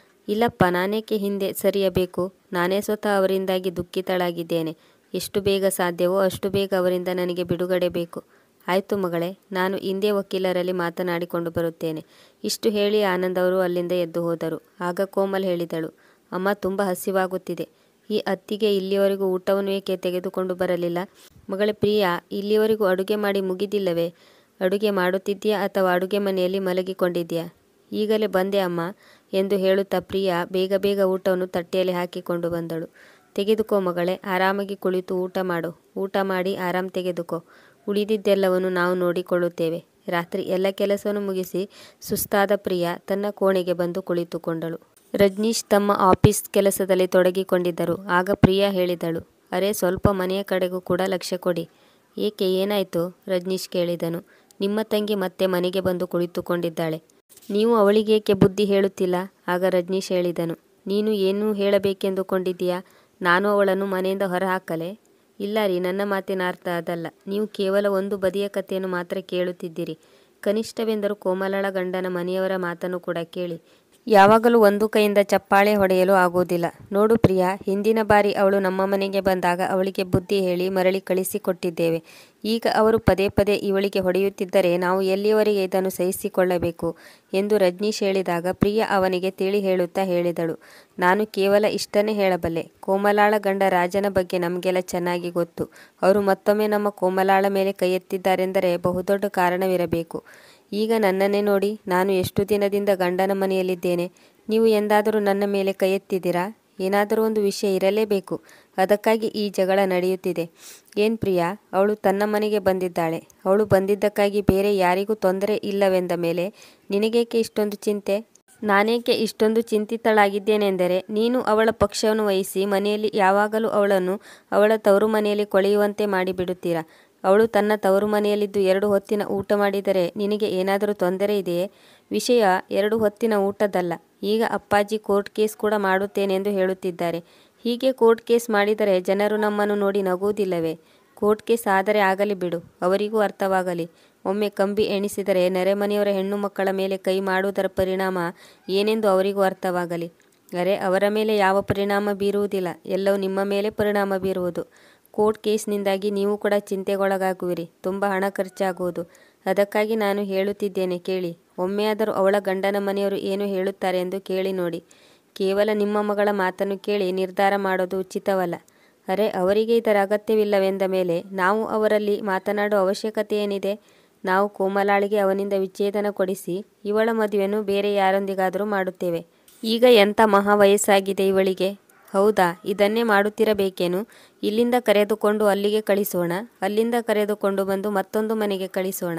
ಇಲ್ಲಪ್ಪ, ನಾನೇಕೆ ಹಿಂದೆ ಸರಿಯಬೇಕು? ನಾನೇ ಸ್ವತಃ ಅವರಿಂದಾಗಿ ದುಃಖಿತಳಾಗಿದ್ದೇನೆ. ಎಷ್ಟು ಬೇಗ ಸಾಧ್ಯವೋ ಅಷ್ಟು ಬೇಗ ಅವರಿಂದ ನನಗೆ ಬಿಡುಗಡೆ ಬೇಕು. ಆಯಿತು ಮಗಳೇ, ನಾನು ಇಂದೇ ವಕೀಲರಲ್ಲಿ ಮಾತನಾಡಿಕೊಂಡು ಬರುತ್ತೇನೆ. ಇಷ್ಟು ಹೇಳಿ ಆನಂದ್ ಅವರು ಅಲ್ಲಿಂದ ಎದ್ದು ಹೋದರು. ಆಗ ಕೋಮಲ್ ಹೇಳಿದಳು, ಅಮ್ಮ, ತುಂಬ ಹಸಿವಾಗುತ್ತಿದೆ. ಈ ಅತ್ತಿಗೆ ಇಲ್ಲಿಯವರೆಗೂ ಊಟವನ್ನು ಏಕೆ ತೆಗೆದುಕೊಂಡು ಬರಲಿಲ್ಲ? ಮಗಳೇ ಪ್ರಿಯಾ, ಇಲ್ಲಿಯವರೆಗೂ ಅಡುಗೆ ಮಾಡಿ ಮುಗಿದಿಲ್ಲವೇ? ಅಡುಗೆ ಮಾಡುತ್ತಿದ್ದೀಯಾ ಅಥವಾ ಅಡುಗೆ ಮನೆಯಲ್ಲಿ ಮಲಗಿಕೊಂಡಿದ್ದೀಯಾ? ಈಗಲೇ ಬಂದೆ ಅಮ್ಮ ಎಂದು ಹೇಳುತ್ತಾ ಪ್ರಿಯಾ ಬೇಗ ಬೇಗ ಊಟವನ್ನು ತಟ್ಟೆಯಲ್ಲಿ ಹಾಕಿಕೊಂಡು ಬಂದಳು. ತೆಗೆದುಕೋ ಮಗಳೇ, ಆರಾಮಾಗಿ ಕುಳಿತು ಊಟ ಮಾಡು. ಊಟ ಮಾಡಿ ಆರಾಮ್ ತೆಗೆದುಕೋ. ಉಳಿದಿದ್ದೆಲ್ಲವನ್ನು ನಾವು ನೋಡಿಕೊಳ್ಳುತ್ತೇವೆ. ರಾತ್ರಿ ಎಲ್ಲ ಕೆಲಸವನ್ನು ಮುಗಿಸಿ ಸುಸ್ತಾದ ಪ್ರಿಯಾ ತನ್ನ ಕೋಣೆಗೆ ಬಂದು ಕುಳಿತುಕೊಂಡಳು. ರಜನೀಶ್ ತಮ್ಮ ಆಫೀಸ್ ಕೆಲಸದಲ್ಲಿ ತೊಡಗಿಕೊಂಡಿದ್ದರು. ಆಗ ಪ್ರಿಯಾ ಹೇಳಿದಳು, ಅರೆ, ಸ್ವಲ್ಪ ಮನೆಯ ಕಡೆಗೂ ಕೂಡ ಲಕ್ಷ್ಯ ಕೊಡಿ. ಏಕೆ, ಏನಾಯಿತು? ರಜನೀಶ್ ಕೇಳಿದನು. ನಿಮ್ಮ ತಂಗಿ ಮತ್ತೆ ಮನೆಗೆ ಬಂದು ಕುಳಿತುಕೊಂಡಿದ್ದಾಳೆ. ನೀವು ಅವಳಿಗೇಕೆ ಬುದ್ಧಿ ಹೇಳುತ್ತಿಲ್ಲ? ಆಗ ರಜನೀಶ್ ಹೇಳಿದನು, ನೀನು ಏನು ಹೇಳಬೇಕೆಂದುಕೊಂಡಿದ್ದೀಯಾ? ನಾನು ಅವಳನ್ನು ಮನೆಯಿಂದ ಹೊರಹಾಕಲೇ? ಇಲ್ಲ ರೀ, ನನ್ನ ಮಾತಿನ ಅರ್ಥ ಅದಲ್ಲ. ನೀವು ಕೇವಲ ಒಂದು ಬದಿಯ ಕಥೆಯನ್ನು ಮಾತ್ರ ಕೇಳುತ್ತಿದ್ದೀರಿ. ಕನಿಷ್ಠವೆಂದರೂ ಕೋಮಲಳ ಗಂಡನ ಮನೆಯವರ ಮಾತನ್ನು ಕೂಡ ಕೇಳಿ. ಯಾವಾಗಲೂ ಒಂದು ಕೈಯಿಂದ ಚಪ್ಪಾಳೆ ಹೊಡೆಯಲು ಆಗುವುದಿಲ್ಲ. ನೋಡು ಪ್ರಿಯಾ, ಹಿಂದಿನ ಬಾರಿ ಅವಳು ನಮ್ಮ ಮನೆಗೆ ಬಂದಾಗ ಅವಳಿಗೆ ಬುದ್ಧಿ ಹೇಳಿ ಮರಳಿ ಕಳಿಸಿಕೊಟ್ಟಿದ್ದೇವೆ. ಈಗ ಅವರು ಪದೇ ಪದೇ ಇವಳಿಗೆ ಹೊಡೆಯುತ್ತಿದ್ದರೆ ನಾವು ಎಲ್ಲಿಯವರೆಗೆ ಇದನ್ನು ಸಹಿಸಿಕೊಳ್ಳಬೇಕು ಎಂದು ರಜನೀಶ್ ಹೇಳಿದಾಗ ಪ್ರಿಯಾ ಅವನಿಗೆ ತಿಳಿ ಹೇಳುತ್ತಾ ಹೇಳಿದಳು, ನಾನು ಕೇವಲ ಇಷ್ಟನ್ನೇ ಹೇಳಬಲ್ಲೆ. ಕೋಮಲಾಳ ಗಂಡ ರಾಜನ ಬಗ್ಗೆ ನಮಗೆಲ್ಲ ಚೆನ್ನಾಗಿ ಗೊತ್ತು. ಅವರು ಮತ್ತೊಮ್ಮೆ ನಮ್ಮ ಕೋಮಲಾಳ ಮೇಲೆ ಕೈ ಎತ್ತಿದ್ದಾರೆಂದರೆ ಬಹುದೊಡ್ಡ ಕಾರಣವಿರಬೇಕು. ಈಗ ನನ್ನನ್ನೇ ನೋಡಿ, ನಾನು ಎಷ್ಟು ದಿನದಿಂದ ಗಂಡನ ಮನೆಯಲ್ಲಿದ್ದೇನೆ. ನೀವು ಎಂದಾದರೂ ನನ್ನ ಮೇಲೆ ಕೈ ಎತ್ತಿದ್ದೀರಾ? ಏನಾದರೂ ಒಂದು ವಿಷಯ ಇರಲೇಬೇಕು. ಅದಕ್ಕಾಗಿ ಈ ಜಗಳ ನಡೆಯುತ್ತಿದೆ. ಏನು ಪ್ರಿಯಾ, ಅವಳು ತನ್ನ ಮನೆಗೆ ಬಂದಿದ್ದಾಳೆ. ಅವಳು ಬಂದಿದ್ದಕ್ಕಾಗಿ ಬೇರೆ ಯಾರಿಗೂ ತೊಂದರೆ ಇಲ್ಲವೆಂದ ಮೇಲೆ ನಿನಗೇಕೆ ಇಷ್ಟೊಂದು ಚಿಂತೆ? ನಾನೇಕೆ ಇಷ್ಟೊಂದು ಚಿಂತಿತಳಾಗಿದ್ದೇನೆಂದರೆ ನೀನು ಅವಳ ಪಕ್ಷವನ್ನು ವಹಿಸಿ ಮನೆಯಲ್ಲಿ ಯಾವಾಗಲೂ ಅವಳನ್ನು ಅವಳ ತವರು ಮನೆಯಲ್ಲಿ ಕೊಳೆಯುವಂತೆ ಮಾಡಿಬಿಡುತ್ತೀರಾ. ಅವಳು ತನ್ನ ತವರು ಮನೆಯಲ್ಲಿದ್ದು 2 ಹೊತ್ತಿನ ಊಟ ಮಾಡಿದರೆ ನಿನಗೆ ಏನಾದರೂ ತೊಂದರೆ ಇದೆಯೇ? ವಿಷಯ 2 ಹೊತ್ತಿನ ಊಟದಲ್ಲ. ಈಗ ಅಪ್ಪಾಜಿ ಕೋರ್ಟ್ ಕೇಸ್ ಕೂಡ ಮಾಡುತ್ತೇನೆ ಎಂದು ಹೇಳುತ್ತಿದ್ದಾರೆ. ಹೀಗೆ ಕೋರ್ಟ್ ಕೇಸ್ ಮಾಡಿದರೆ ಜನರು ನಮ್ಮನ್ನು ನೋಡಿ ನಗುವುದಿಲ್ಲವೇ? ಕೋರ್ಟ್ ಕೇಸ್ ಆದರೆ ಆಗಲಿ ಬಿಡು, ಅವರಿಗೂ ಅರ್ಥವಾಗಲಿ. ಒಮ್ಮೆ ಕಂಬಿ ಎಣಿಸಿದರೆ ನೆರೆಮನೆಯವರ ಹೆಣ್ಣು ಮಕ್ಕಳ ಮೇಲೆ ಕೈ ಮಾಡುವುದರ ಪರಿಣಾಮ ಏನೆಂದು ಅವರಿಗೂ ಅರ್ಥವಾಗಲಿ. ಅರೆ, ಅವರ ಮೇಲೆ ಯಾವ ಪರಿಣಾಮ ಬೀರುವುದಿಲ್ಲ, ಎಲ್ಲವೂ ನಿಮ್ಮ ಮೇಲೆ ಪರಿಣಾಮ ಬೀರುವುದು. ಕೋರ್ಟ್ ಕೇಸ್ನಿಂದಾಗಿ ನೀವು ಕೂಡ ಚಿಂತೆಗೊಳಗಾಗುವಿರಿ. ತುಂಬ ಹಣ ಖರ್ಚಾಗುವುದು. ಅದಕ್ಕಾಗಿ ನಾನು ಹೇಳುತ್ತಿದ್ದೇನೆ ಕೇಳಿ. ಒಮ್ಮೆಯಾದರೂ ಅವಳ ಗಂಡನ ಮನೆಯವರು ಏನು ಹೇಳುತ್ತಾರೆ ಎಂದು ಕೇಳಿ ನೋಡಿ. ಕೇವಲ ನಿಮ್ಮ ಮಗಳ ಮಾತನ್ನು ಕೇಳಿ ನಿರ್ಧಾರ ಮಾಡೋದು ಉಚಿತವಲ್ಲ. ಅರೆ, ಅವರಿಗೆ ಇದರ ಅಗತ್ಯವಿಲ್ಲವೆಂದ ಮೇಲೆ ನಾವು ಅವರಲ್ಲಿ ಮಾತನಾಡುವ ಅವಶ್ಯಕತೆ ಏನಿದೆ? ನಾವು ಕೋಮಲಾಳಿಗೆ ಅವನಿಂದ ವಿಚ್ಛೇದನ ಕೊಡಿಸಿ ಇವಳ ಮದುವೆಯನ್ನು ಬೇರೆ ಯಾರೊಂದಿಗಾದರೂ ಮಾಡುತ್ತೇವೆ. ಈಗ ಎಂಥ ಮಹಾ ವಯಸ್ಸಾಗಿದೆ ಇವಳಿಗೆ. ಹೌದಾ, ಇದನ್ನೇ ಮಾಡುತ್ತಿರಬೇಕೇನು? ಇಲ್ಲಿಂದ ಕರೆದುಕೊಂಡು ಅಲ್ಲಿಗೆ ಕಳಿಸೋಣ, ಅಲ್ಲಿಂದ ಕರೆದುಕೊಂಡು ಬಂದು ಮತ್ತೊಂದು ಮನೆಗೆ ಕಳಿಸೋಣ.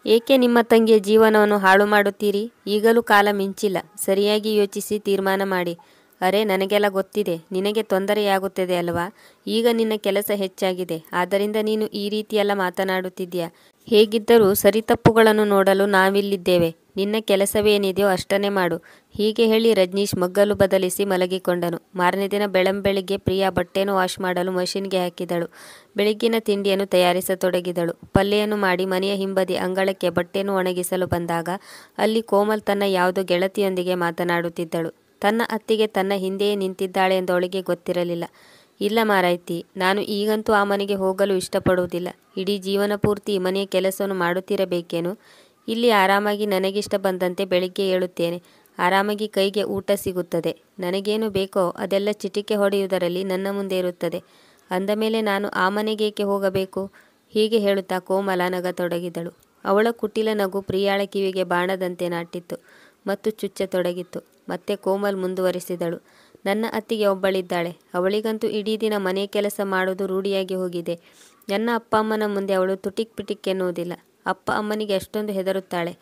ಏಕೆ ನಿಮ್ಮ ತಂಗಿಯ ಜೀವನವನ್ನು ಹಾಳು ಮಾಡುತ್ತೀರಿ? ಈಗಲೂ ಕಾಲ ಮಿಂಚಿಲ್ಲ. ಸರಿಯಾಗಿ ಯೋಚಿಸಿ ತೀರ್ಮಾನ ಮಾಡಿ. ಅರೆ, ನನಗೆಲ್ಲ ಗೊತ್ತಿದೆ, ನಿನಗೆ ತೊಂದರೆಯಾಗುತ್ತದೆ ಅಲ್ವಾ? ಈಗ ನಿನ್ನ ಕೆಲಸ ಹೆಚ್ಚಾಗಿದೆ, ಆದ್ದರಿಂದ ನೀನು ಈ ರೀತಿಯೆಲ್ಲ ಮಾತನಾಡುತ್ತಿದ್ದೀಯಾ? ಹೇಗಿದ್ದರೂ ಸರಿತಪ್ಪುಗಳನ್ನು ನೋಡಲು ನಾವಿಲ್ಲಿದ್ದೇವೆ. ನಿನ್ನ ಕೆಲಸವೇನಿದೆಯೋ ಅಷ್ಟನ್ನೇ ಮಾಡು. ಹೀಗೆ ಹೇಳಿ ರಜನೀಶ್ ಮಗ್ಗಲು ಬದಲಿಸಿ ಮಲಗಿಕೊಂಡನು. ಮಾರನೇ ದಿನ ಬೆಳಂಬೆಳಿಗ್ಗೆ ಪ್ರಿಯಾ ಬಟ್ಟೆಯನ್ನು ವಾಶ್ ಮಾಡಲು ಮಷೀನ್ಗೆ ಹಾಕಿದಳು. ಬೆಳಗ್ಗಿನ ತಿಂಡಿಯನ್ನು ತಯಾರಿಸತೊಡಗಿದಳು. ಪಲ್ಯವನ್ನು ಮಾಡಿ ಮನೆಯ ಹಿಂಬದಿ ಅಂಗಳಕ್ಕೆ ಬಟ್ಟೆಯನ್ನು ಒಣಗಿಸಲು ಬಂದಾಗ ಅಲ್ಲಿ ಕೋಮಲ್ ತನ್ನ ಯಾವುದೋ ಗೆಳತಿಯೊಂದಿಗೆ ಮಾತನಾಡುತ್ತಿದ್ದಳು. ತನ್ನ ಅತ್ತಿಗೆ ತನ್ನ ಹಿಂದೆಯೇ ನಿಂತಿದ್ದಾಳೆ ಎಂದು ಅವಳಿಗೆ ಗೊತ್ತಿರಲಿಲ್ಲ. ಇಲ್ಲ ಮಾರಾಯ್ತಿ, ನಾನು ಈಗಂತೂ ಆ ಮನೆಗೆ ಹೋಗಲು ಇಷ್ಟಪಡುವುದಿಲ್ಲ. ಇಡೀ ಜೀವನ ಪೂರ್ತಿ ಮನೆಯ ಕೆಲಸವನ್ನು ಮಾಡುತ್ತಿರಬೇಕೇನು? ಇಲ್ಲಿ ಆರಾಮಾಗಿ ನನಗಿಷ್ಟ ಬಂದಂತೆ ಬೆಳಿಗ್ಗೆ ಏಳುತ್ತೇನೆ, ಆರಾಮಾಗಿ ಕೈಗೆ ಊಟ ಸಿಗುತ್ತದೆ, ನನಗೇನು ಬೇಕೋ ಅದೆಲ್ಲ ಚಿಟಿಕೆ ಹೊಡೆಯುವುದರಲ್ಲಿ ನನ್ನ ಮುಂದೆ ಇರುತ್ತದೆ. ಅಂದ ಮೇಲೆ ನಾನು ಆ ಮನೆಗೇಕೆ ಹೋಗಬೇಕು? ಹೀಗೆ ಹೇಳುತ್ತಾ ಕೋಮಲ ನಗತೊಡಗಿದಳು. ಅವಳ ಕುಟಿಲ ನಗು ಪ್ರಿಯಾಳ ಕಿವಿಗೆ ಬಾಣದಂತೆ ನಾಟಿತ್ತು ಮತ್ತು ಚುಚ್ಚತೊಡಗಿತ್ತು. ಮತ್ತೆ ಕೋಮಲ್ ಮುಂದುವರಿಸಿದಳು. ನನ್ನ ಅತ್ತಿಗೆ ಒಬ್ಬಳಿದ್ದಾಳೆ, ಅವಳಿಗಂತೂ ಇಡೀ ದಿನ ಮನೆ ಕೆಲಸ ಮಾಡೋದು ರೂಢಿಯಾಗಿ ಹೋಗಿದೆ. ನನ್ನ ಅಪ್ಪ ಅಮ್ಮನ ಮುಂದೆ ಅವಳು ತುಟಿಕ್ ಪಿಟಿಕ್ ಎನ್ನುವುದಿಲ್ಲ. ಅಪ್ಪ ಅಮ್ಮನಿಗೆ ಅಷ್ಟೊಂದು ಹೆದರುತ್ತಾಳೆ.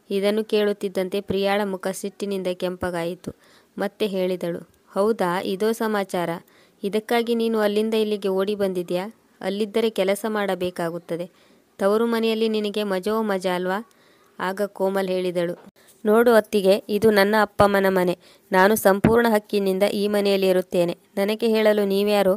ಇದನ್ನು ಕೇಳುತ್ತಿದ್ದಂತೆ ಪ್ರಿಯಾಳ ಮುಖ ಸಿಟ್ಟಿನಿಂದ ಕೆಂಪಗಾಯಿತು. ಮತ್ತೆ ಹೇಳಿದಳು, ಹೌದಾ, ಇದೋ ಸಮಾಚಾರ. ಇದಕ್ಕಾಗಿ ನೀನು ಅಲ್ಲಿಂದ ಇಲ್ಲಿಗೆ ಓಡಿ ಬಂದಿದ್ಯಾ? ಅಲ್ಲಿದ್ದರೆ ಕೆಲಸ ಮಾಡಬೇಕಾಗುತ್ತದೆ. ತವರು ಮನೆಯಲ್ಲಿ ನಿನಗೆ ಮಜವೋ ಮಜಾ ಅಲ್ವಾ? ಆಗ ಕೋಮಲ್ ಹೇಳಿದಳು, ನೋಡು ಅತ್ತಿಗೆ, ಇದು ನನ್ನ ಅಪ್ಪಮ್ಮನ ಮನೆ. ನಾನು ಸಂಪೂರ್ಣ ಹಕ್ಕಿನಿಂದ ಈ ಮನೆಯಲ್ಲಿ ಇರುತ್ತೇನೆ. ನನಗೆ ಹೇಳಲು ನೀವ್ಯಾರು?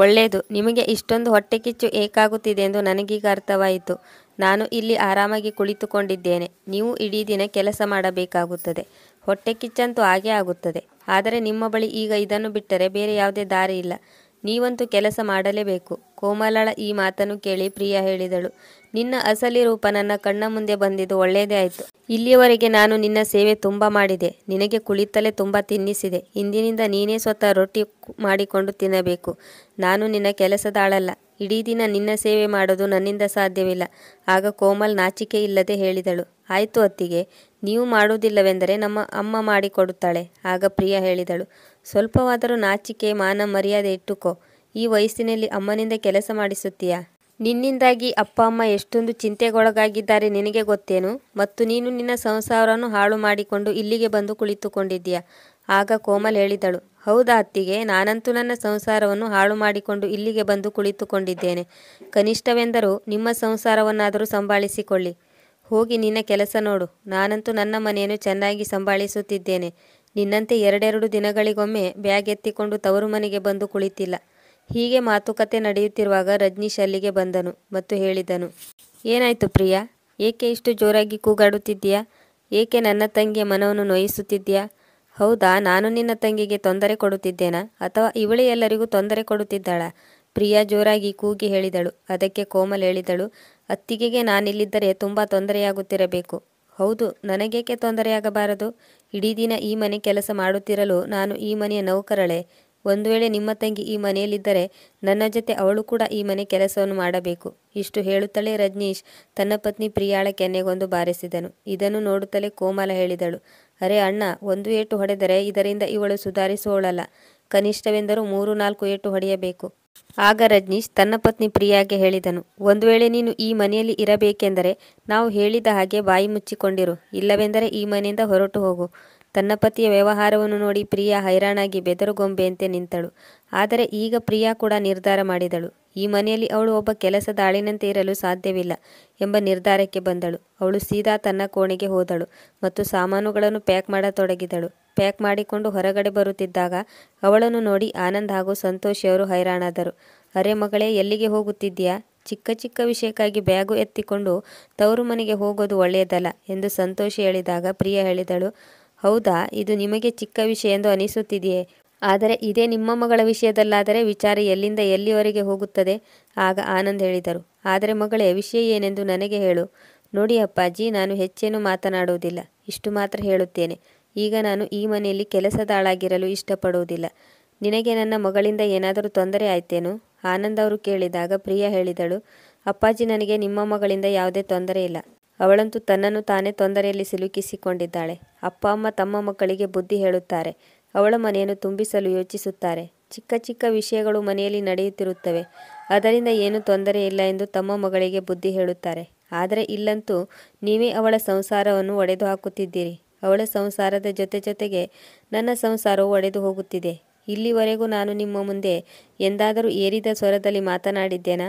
ಒಳ್ಳೆಯದು, ನಿಮಗೆ ಇಷ್ಟೊಂದು ಹೊಟ್ಟೆ ಕಿಚ್ಚು ಏಕಾಗುತ್ತಿದೆ ಎಂದು ನನಗೀಗ ಅರ್ಥವಾಯಿತು. ನಾನು ಇಲ್ಲಿ ಆರಾಮಾಗಿ ಕುಳಿತುಕೊಂಡಿದ್ದೇನೆ, ನೀವು ಇಡೀ ದಿನ ಕೆಲಸ ಮಾಡಬೇಕಾಗುತ್ತದೆ. ಹೊಟ್ಟೆ ಕಿಚ್ಚಂತೂ ಆಗೇ ಆಗುತ್ತದೆ. ಆದರೆ ನಿಮ್ಮ ಬಳಿ ಈಗ ಇದನ್ನು ಬಿಟ್ಟರೆ ಬೇರೆ ಯಾವುದೇ ದಾರಿ ಇಲ್ಲ. ನೀವಂತೂ ಕೆಲಸ ಮಾಡಲೇಬೇಕು. ಕೋಮಲಳ ಈ ಮಾತನ್ನು ಕೇಳಿ ಪ್ರಿಯಾ ಹೇಳಿದಳು, ನಿನ್ನ ಅಸಲಿ ರೂಪ ನನ್ನ ಕಣ್ಣ ಮುಂದೆ ಬಂದಿದ್ದು ಒಳ್ಳೆಯದೇ ಆಯಿತು. ಇಲ್ಲಿಯವರೆಗೆ ನಾನು ನಿನ್ನ ಸೇವೆ ತುಂಬ ಮಾಡಿದೆ, ನಿನಗೆ ಕುಳಿತಲೇ ತುಂಬ ತಿನ್ನಿಸಿದೆ. ಇಂದಿನಿಂದ ನೀನೇ ಸ್ವತಃ ರೊಟ್ಟಿ ಮಾಡಿಕೊಂಡು ತಿನ್ನಬೇಕು. ನಾನು ನಿನ್ನ ಕೆಲಸದ ಆಳಲ್ಲ. ಇಡೀ ದಿನ ನಿನ್ನ ಸೇವೆ ಮಾಡೋದು ನನ್ನಿಂದ ಸಾಧ್ಯವಿಲ್ಲ. ಆಗ ಕೋಮಲ್ ನಾಚಿಕೆ ಇಲ್ಲದೆ ಹೇಳಿದಳು, ಆಯಿತು ಅತ್ತಿಗೆ, ನೀವು ಮಾಡುವುದಿಲ್ಲವೆಂದರೆ ನಮ್ಮ ಅಮ್ಮ ಮಾಡಿಕೊಡುತ್ತಾಳೆ. ಆಗ ಪ್ರಿಯಾ ಹೇಳಿದಳು, ಸ್ವಲ್ಪವಾದರೂ ನಾಚಿಕೆ ಮಾನ ಮರ್ಯಾದೆ ಇಟ್ಟುಕೋ. ಈ ವಯಸ್ಸಿನಲ್ಲಿ ಅಮ್ಮನಿಂದ ಕೆಲಸ ಮಾಡಿಸುತ್ತೀಯಾ? ನಿನ್ನಿಂದಾಗಿ ಅಪ್ಪ ಅಮ್ಮ ಎಷ್ಟೊಂದು ಚಿಂತೆಗೊಳಗಾಗಿದ್ದಾರೆ ನಿನಗೆ ಗೊತ್ತೇನು? ಮತ್ತು ನೀನು ನಿನ್ನ ಸಂಸಾರವನ್ನು ಹಾಳು ಮಾಡಿಕೊಂಡು ಇಲ್ಲಿಗೆ ಬಂದು ಕುಳಿತುಕೊಂಡಿದ್ದೀಯಾ? ಆಗ ಕೋಮಲ್ ಹೇಳಿದಳು, ಹೌದಾ ಅತ್ತಿಗೆ, ನಾನಂತೂ ನನ್ನ ಸಂಸಾರವನ್ನು ಹಾಳು ಮಾಡಿಕೊಂಡು ಇಲ್ಲಿಗೆ ಬಂದು ಕುಳಿತುಕೊಂಡಿದ್ದೇನೆ. ಕನಿಷ್ಠವೆಂದರೂ ನಿಮ್ಮ ಸಂಸಾರವನ್ನಾದರೂ ಸಂಭಾಳಿಸಿಕೊಳ್ಳಿ. ಹೋಗಿ ನಿನ್ನ ಕೆಲಸ ನೋಡು. ನಾನಂತೂ ನನ್ನ ಮನೆಯನ್ನು ಚೆನ್ನಾಗಿ ಸಂಭಾಳಿಸುತ್ತಿದ್ದೇನೆ. ನಿನ್ನಂತೆ ಎರಡೆರಡು ದಿನಗಳಿಗೊಮ್ಮೆ ಬ್ಯಾಗ್ ಎತ್ತಿಕೊಂಡು ತವರು ಮನೆಗೆ ಬಂದು ಕುಳಿತಿಲ್ಲ. ಹೀಗೆ ಮಾತುಕತೆ ನಡೆಯುತ್ತಿರುವಾಗ ರಜನೀಶ್ ಅಲ್ಲಿಗೆ ಬಂದನು ಮತ್ತು ಹೇಳಿದನು, ಏನಾಯ್ತು ಪ್ರಿಯಾ? ಏಕೆ ಇಷ್ಟು ಜೋರಾಗಿ ಕೂಗಾಡುತ್ತಿದ್ದೀಯಾ? ಏಕೆ ನನ್ನ ತಂಗಿಯ ಮನವನ್ನು ನೋಯಿಸುತ್ತಿದ್ದೀಯಾ? ಹೌದಾ, ನಾನು ನಿನ್ನ ತಂಗಿಗೆ ತೊಂದರೆ ಕೊಡುತ್ತಿದ್ದೇನಾ, ಅಥವಾ ಇವಳೇ ಎಲ್ಲರಿಗೂ ತೊಂದರೆ ಕೊಡುತ್ತಿದ್ದಾಳಾ? ಪ್ರಿಯಾ ಜೋರಾಗಿ ಕೂಗಿ ಹೇಳಿದಳು. ಅದಕ್ಕೆ ಕೋಮಲ್ ಹೇಳಿದಳು, ಅತ್ತಿಗೆಗೆ ನಾನಿಲ್ಲಿದ್ದರೆ ತುಂಬ ತೊಂದರೆಯಾಗುತ್ತಿರಬೇಕು. ಹೌದು, ನನಗೇಕೆ ತೊಂದರೆಯಾಗಬಾರದು? ಇಡೀ ದಿನ ಈ ಮನೆ ಕೆಲಸ ಮಾಡುತ್ತಿರಲು ನಾನು ಈ ಮನೆಯ ನೌಕರಳೆ. ಒಂದು ವೇಳೆ ನಿಮ್ಮ ತಂಗಿ ಈ ಮನೆಯಲ್ಲಿದ್ದರೆ ನನ್ನ ಜೊತೆ ಅವಳು ಕೂಡ ಈ ಮನೆ ಕೆಲಸವನ್ನು ಮಾಡಬೇಕು. ಇಷ್ಟು ಹೇಳುತ್ತಲೇ ರಜನೀಶ್ ತನ್ನ ಪತ್ನಿ ಪ್ರಿಯಾಳ ಕೆನ್ನೆಗೊಂದು ಬಾರಿಸಿದನು. ಇದನ್ನು ನೋಡುತ್ತಲೇ ಕೋಮಲ ಹೇಳಿದಳು, ಅರೆ ಅಣ್ಣ, ಒಂದು ಏಟು ಹೊಡೆದರೆ ಇದರಿಂದ ಇವಳು ಸುಧಾರಿಸುವವಳಲ್ಲ. ಕನಿಷ್ಠವೆಂದರೂ 3-4 ಏಟು ಹೊಡೆಯಬೇಕು. ಆಗ ರಜನೀಶ್ ತನ್ನ ಪತ್ನಿ ಪ್ರಿಯಾಗೆ ಹೇಳಿದನು, ಒಂದು ವೇಳೆ ನೀನು ಈ ಮನೆಯಲ್ಲಿ ಇರಬೇಕೆಂದರೆ ನಾವು ಹೇಳಿದ ಹಾಗೆ ಬಾಯಿ ಮುಚ್ಚಿಕೊಂಡಿರು, ಇಲ್ಲವೆಂದರೆ ಈ ಮನೆಯಿಂದ ಹೊರಟು ಹೋಗು. ತನ್ನ ಪತಿಯ ವ್ಯವಹಾರವನ್ನು ನೋಡಿ ಪ್ರಿಯಾ ಹೈರಾಣಾಗಿ ಬೆದರುಗೊಂಬೆಯಂತೆ ನಿಂತಳು. ಆದರೆ ಈಗ ಪ್ರಿಯಾ ಕೂಡ ನಿರ್ಧಾರ ಮಾಡಿದಳು. ಈ ಮನೆಯಲ್ಲಿ ಅವಳು ಒಬ್ಬ ಕೆಲಸದ ಆಳಿನಂತೆ ಇರಲು ಸಾಧ್ಯವಿಲ್ಲ ಎಂಬ ನಿರ್ಧಾರಕ್ಕೆ ಬಂದಳು. ಅವಳು ಸೀದಾ ತನ್ನ ಕೋಣೆಗೆ ಹೋದಳು ಮತ್ತು ಸಾಮಾನುಗಳನ್ನು ಪ್ಯಾಕ್ ಮಾಡತೊಡಗಿದಳು. ಪ್ಯಾಕ್ ಮಾಡಿಕೊಂಡು ಹೊರಗಡೆ ಬರುತ್ತಿದ್ದಾಗ ಅವಳನ್ನು ನೋಡಿ ಆನಂದ್ ಹಾಗೂ ಸಂತೋಷಿಯವರು ಹೈರಾಣಾದರು. ಅರೆ ಮಗಳೇ, ಎಲ್ಲಿಗೆ ಹೋಗುತ್ತಿದ್ದೀಯಾ? ಚಿಕ್ಕ ಚಿಕ್ಕ ವಿಷಯಕ್ಕಾಗಿ ಬ್ಯಾಗು ಎತ್ತಿಕೊಂಡು ತವರು ಮನೆಗೆ ಹೋಗೋದು ಒಳ್ಳೆಯದಲ್ಲ ಎಂದು ಸಂತೋಷಿ ಹೇಳಿದಾಗ ಪ್ರಿಯಾ ಹೇಳಿದಳು, ಹೌದಾ, ಇದು ನಿಮಗೆ ಚಿಕ್ಕ ವಿಷಯ ಎಂದು ಅನಿಸುತ್ತಿದೆಯೇ? ಆದರೆ ಇದೇ ನಿಮ್ಮ ಮಗಳ ವಿಷಯದಲ್ಲಾದರೆ ವಿಚಾರ ಎಲ್ಲಿಂದ ಎಲ್ಲಿವರೆಗೆ ಹೋಗುತ್ತದೆ? ಆಗ ಆನಂದ್ ಹೇಳಿದರು, ಆದರೆ ಮಗಳೇ, ವಿಷಯ ಏನೆಂದು ನನಗೆ ಹೇಳು. ನೋಡಿ ಅಪ್ಪಾಜಿ, ನಾನು ಹೆಚ್ಚೇನು ಮಾತನಾಡುವುದಿಲ್ಲ, ಇಷ್ಟು ಮಾತ್ರ ಹೇಳುತ್ತೇನೆ. ಈಗ ನಾನು ಈ ಮನೆಯಲ್ಲಿ ಕೆಲಸದಾಳಾಗಿರಲು ಇಷ್ಟಪಡುವುದಿಲ್ಲ. ನಿನಗೆ ನನ್ನ ಮಗಳಿಂದ ಏನಾದರೂ ತೊಂದರೆ ಆಯ್ತೇನು? ಆನಂದ್ ಅವರು ಕೇಳಿದಾಗ ಪ್ರಿಯಾ ಹೇಳಿದಳು, ಅಪ್ಪಾಜಿ, ನನಗೆ ನಿಮ್ಮ ಮಗಳಿಂದ ಯಾವುದೇ ತೊಂದರೆ ಇಲ್ಲ. ಅವಳಂತೂ ತನ್ನನ್ನು ತಾನೇ ತೊಂದರೆಯಲ್ಲಿ ಸಿಲುಕಿಸಿಕೊಂಡಿದ್ದಾಳೆ. ಅಪ್ಪ ಅಮ್ಮ ತಮ್ಮ ಮಕ್ಕಳಿಗೆ ಬುದ್ಧಿ ಹೇಳುತ್ತಾರೆ, ಅವಳ ಮನೆಯನ್ನು ತುಂಬಿಸಲು ಯೋಚಿಸುತ್ತಾರೆ. ಚಿಕ್ಕ ಚಿಕ್ಕ ವಿಷಯಗಳು ಮನೆಯಲ್ಲಿ ನಡೆಯುತ್ತಿರುತ್ತವೆ, ಅದರಿಂದ ಏನು ತೊಂದರೆ ಇಲ್ಲ ಎಂದು ತಮ್ಮ ಮಗಳಿಗೆ ಬುದ್ಧಿ ಹೇಳುತ್ತಾರೆ. ಆದರೆ ಇಲ್ಲಂತೂ ನೀವೇ ಅವಳ ಸಂಸಾರವನ್ನು ಒಡೆದು ಹಾಕುತ್ತಿದ್ದೀರಿ. ಅವಳ ಸಂಸಾರದ ಜೊತೆಗೆ ನನ್ನ ಸಂಸಾರವು ಒಡೆದು ಹೋಗುತ್ತಿದೆ. ಇಲ್ಲಿವರೆಗೂ ನಾನು ನಿಮ್ಮ ಮುಂದೆ ಎಂದಾದರೂ ಏರಿದ ಸ್ವರದಲ್ಲಿ ಮಾತನಾಡಿದ್ದೇನಾ?